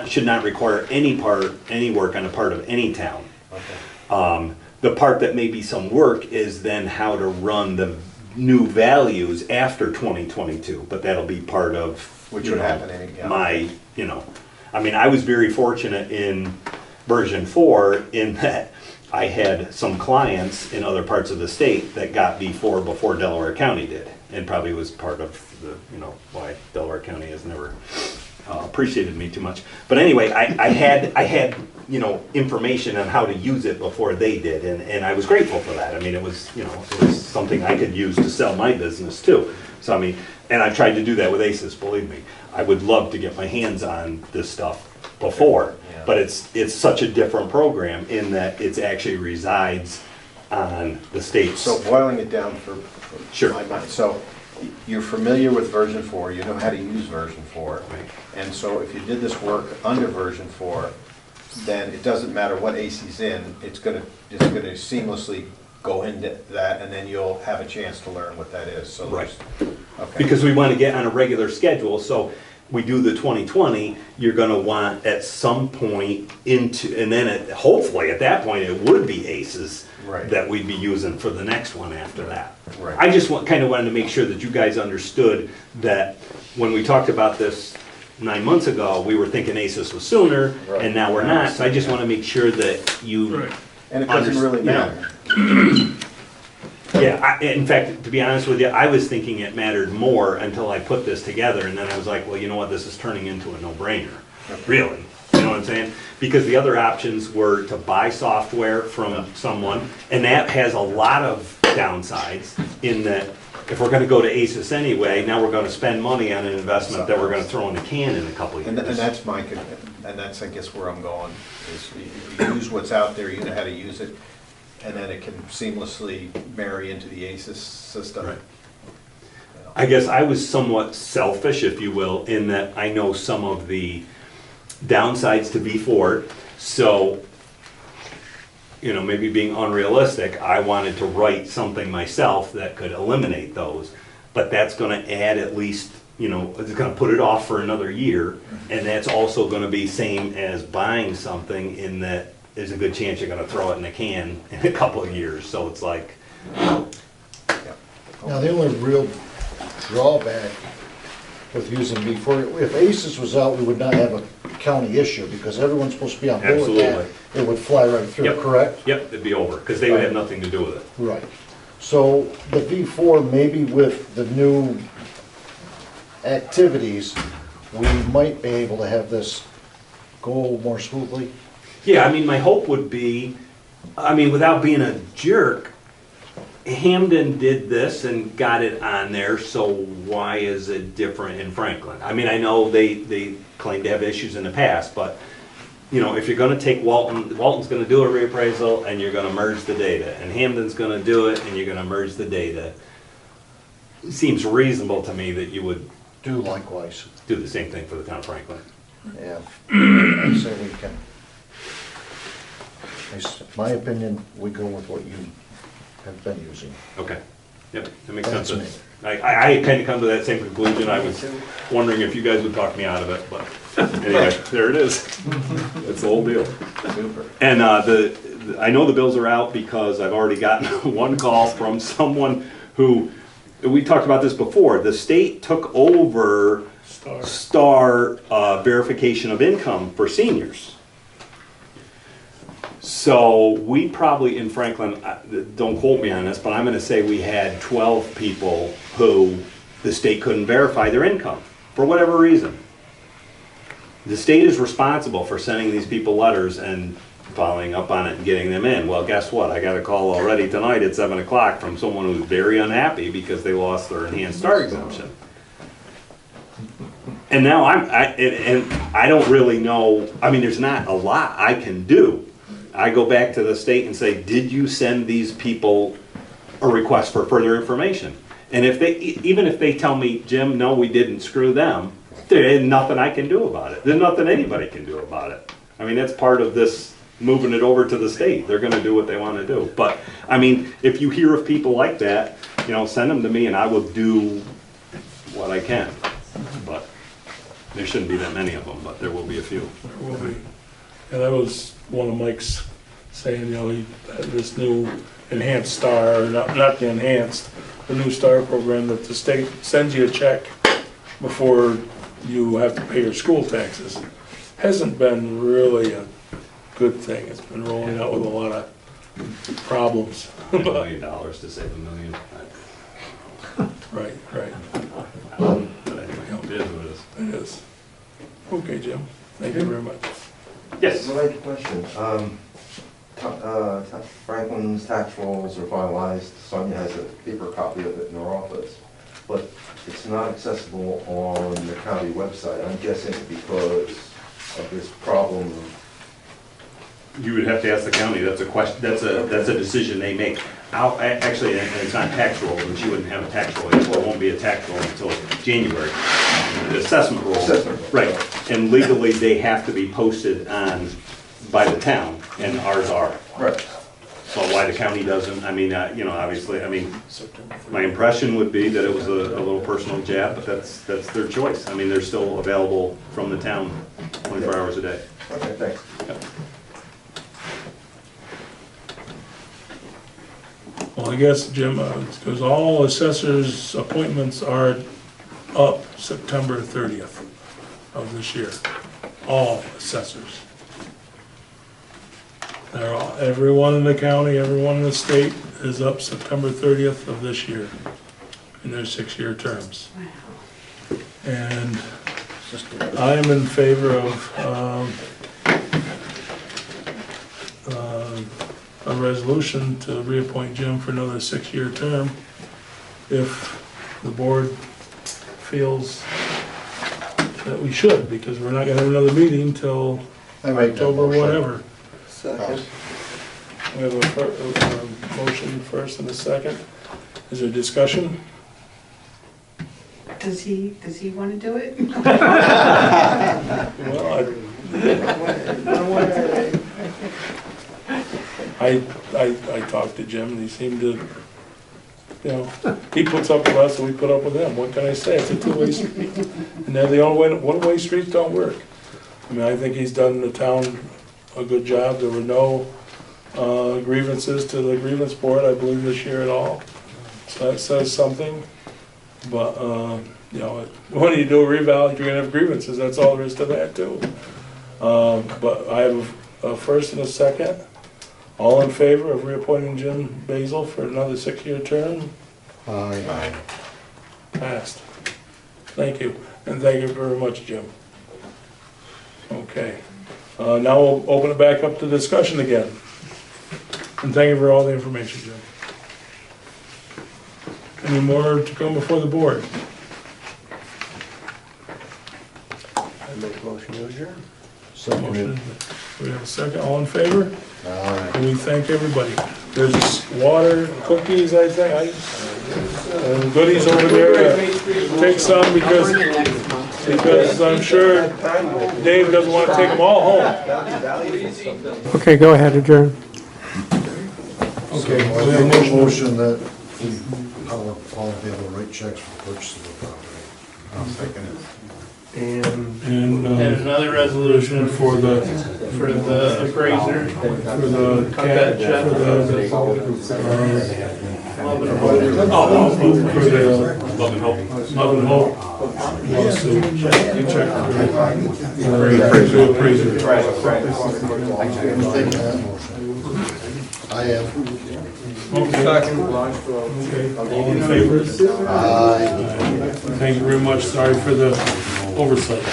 S15: should not require any work on the part of any town.
S6: Okay.
S15: The part that may be some work is then how to run the new values after 2022, but that'll be part of
S6: Which would happen yeah.
S15: my, I was very fortunate in version 4 in that I had some clients in other parts of the state that got V4 before Delaware County did, and probably was part of the, why Delaware County has never appreciated me too much. But anyway, I had information on how to use it before they did, and I was grateful for that. It was, it was something I could use to sell my business too. So and I've tried to do that with ACES, believe me. I would love to get my hands on this stuff before,
S6: Yeah.
S15: but it's such a different program in that it actually resides on the state's.
S6: So boiling it down for
S15: Sure.
S6: my mind, so you're familiar with version 4, you know how to use version 4.
S15: Right.
S6: And so if you did this work under version 4, then it doesn't matter what AC's in, it's gonna seamlessly go into that, and then you'll have a chance to learn what that is, so.
S15: Right.
S6: Okay.
S15: Because we want to get on a regular schedule, so we do the 2020, you're gonna want at some point and then hopefully at that point, it would be ACES
S6: Right.
S15: that we'd be using for the next one after that.
S6: Right.
S15: I just kind of wanted to make sure that you guys understood that when we talked about this 9 months ago, we were thinking ACES was sooner,
S6: Right.
S15: and now we're not, so I just want to make sure that you.
S1: Right.
S6: And it doesn't really matter.
S15: Yeah, in fact, to be honest with you, I was thinking it mattered more until I put this together, and then I was like, well, you know what, this is turning into a no-brainer, really. You know what I'm saying? Because the other options were to buy software from someone, and that has a lot of downsides in that if we're gonna go to ACES anyway, now we're gonna spend money on an investment that we're gonna throw in the can in a couple of
S6: And
S15: years.
S6: that's and that's, I guess, where I'm going, is you use what's out there, you know how to use it, and then it can seamlessly marry into the ACES system.
S15: Right. I guess I was somewhat selfish, if you will, in that I know some of the downsides to V4, so, maybe being unrealistic, I wanted to write something myself that could eliminate those, but that's gonna add at least, it's gonna put it off for another year, and that's also gonna be same as buying something in that there's a good chance you're gonna throw it in a can in a couple of years, so it's like,
S5: Now, the only real drawback with using V4, if ACES was out, we would not have a county issue, because everyone's supposed to be on board with that.
S15: Absolutely.
S5: It would fly right through,
S15: Yep.
S5: correct?
S15: yep, it'd be over, because they would have nothing to do with it.
S5: Right. So the V4, maybe with the new activities, we might be able to have this go more smoothly.
S15: Yeah, my hope would be, without being a jerk, Hamden did this and got it on there, so why is it different in Franklin? I know they claim to have issues in the past, but, if you're gonna take Walton's gonna do a reappraisal and you're gonna merge the data, and Hamden's gonna do it and you're gonna merge the data, it seems reasonable to me that you would
S5: Do likewise.
S15: do the same thing for the town of Franklin.
S5: Yeah. I say we can. My opinion, we go with what you have been using.
S15: Okay, yep, that makes
S5: That's
S15: sense. I kind of come to that same conclusion. I was wondering if you guys would talk me out of it, but anyway, there it is. That's the whole deal.
S6: Super.
S15: And I know the bills are out because I've already gotten one call from someone who, we talked about this before, the state took over STAR verification of income for seniors. So we probably in Franklin, don't quote me on this, but I'm gonna say we had 12 people who the state couldn't verify their income for whatever reason. The state is responsible for sending these people letters and following up on it and getting them in. Well, guess what? I got a call already tonight at 7 o'clock from someone who's very unhappy because they lost their enhanced STAR exemption. And now I don't really know, I mean, there's not a lot I can do. I go back to the state and say, did you send these people a request for further information? And if they, even if they tell me, Jim, no, we didn't, screw them, there ain't nothing I can do about it. There's nothing anybody can do about it. I mean, that's part of this moving it over to the state. They're gonna do what they wanna do. But, I mean, if you hear of people like that, you know, send them to me and I will do what I can. But there shouldn't be that many of them, but there will be a few.
S1: There will be. And that was one of Mike's saying, you know, he had this new enhanced STAR, or not the enhanced, the new STAR program that the state sends you a check before you have to pay your school taxes. Hasn't been really a good thing. It's been rolling out with a lot of problems.
S15: $1 million to save $1 million.
S1: Right.
S15: But anyway, it is what it is.
S1: It is. Okay, Jim. Thank you very much.
S15: Yes.
S16: Related question. Franklin's tax rolls are finalized. Sonia has a paper copy of it in her office, but it's not accessible on the county website. I'm guessing because of this problem.
S15: You would have to ask the county. That's a question. That's a decision they make. Actually, it's not tax roll, and she wouldn't have a tax roll. Well, it won't be a tax roll until January. The assessment roll, right? And legally, they have to be posted on by the town, and ours are.
S16: Right.
S15: So why the county doesn't? I mean, you know, obviously, I mean, my impression would be that it was a little personal jab, but that's their choice. I mean, they're still available from the town 24 hours a day.
S16: Okay, thanks.
S15: Yep.
S1: Well, I guess, Jim, because all assessors' appointments are up September 30th of this year. All assessors. They're all, everyone in the county, everyone in the state is up September 30th of this year in their 6-year terms. And I am in favor of a resolution to reappoint Jim for another 6-year term if the board feels that we should, because we're not gonna have another meeting till October, whatever.
S13: Second.
S1: We have a motion first and a second. Is there discussion?
S9: Does he want to do it?
S1: Well, I talked to Jim and he seemed to, you know, he puts up with us and we put up with him. What can I say? It's a two-way street. And they're the only way, one-way streets don't work. I mean, I think he's done the town a good job. There were no grievances to the grievance board, I believe, this year at all. So that says something. But, you know, when you do a reval, you're gonna have grievances. That's all there is to that too. But I have a first and a second. All in favor of reappointing Jim Basil for another 6-year term?
S5: Aye.
S1: Passed. Thank you, and thank you very much, Jim. Okay, now we'll open it back up to discussion again. And thank you for all the information, Jim. Any more to come before the board?
S13: I make a motion to adjourn.
S1: Motion. We have a second, all in favor?
S5: Aye.
S1: And we thank everybody. There's water, cookies, I think, and goodies over there. Take some because I'm sure Dave doesn't want to take them all home.
S17: Okay, go ahead, adjourn.
S5: Okay, well, I make a motion that all in favor of write checks for the purchase of the property.
S6: I'll second it.
S1: And
S4: And another resolution
S1: for the
S4: appraiser.
S1: for the
S4: Cut that check.
S1: for the
S4: Love and hope.
S1: for the Love and Hope lawsuit. Check for the appraiser.
S5: I am.
S1: Okay. Okay. All in favor? Thank you very much. Sorry for the oversight.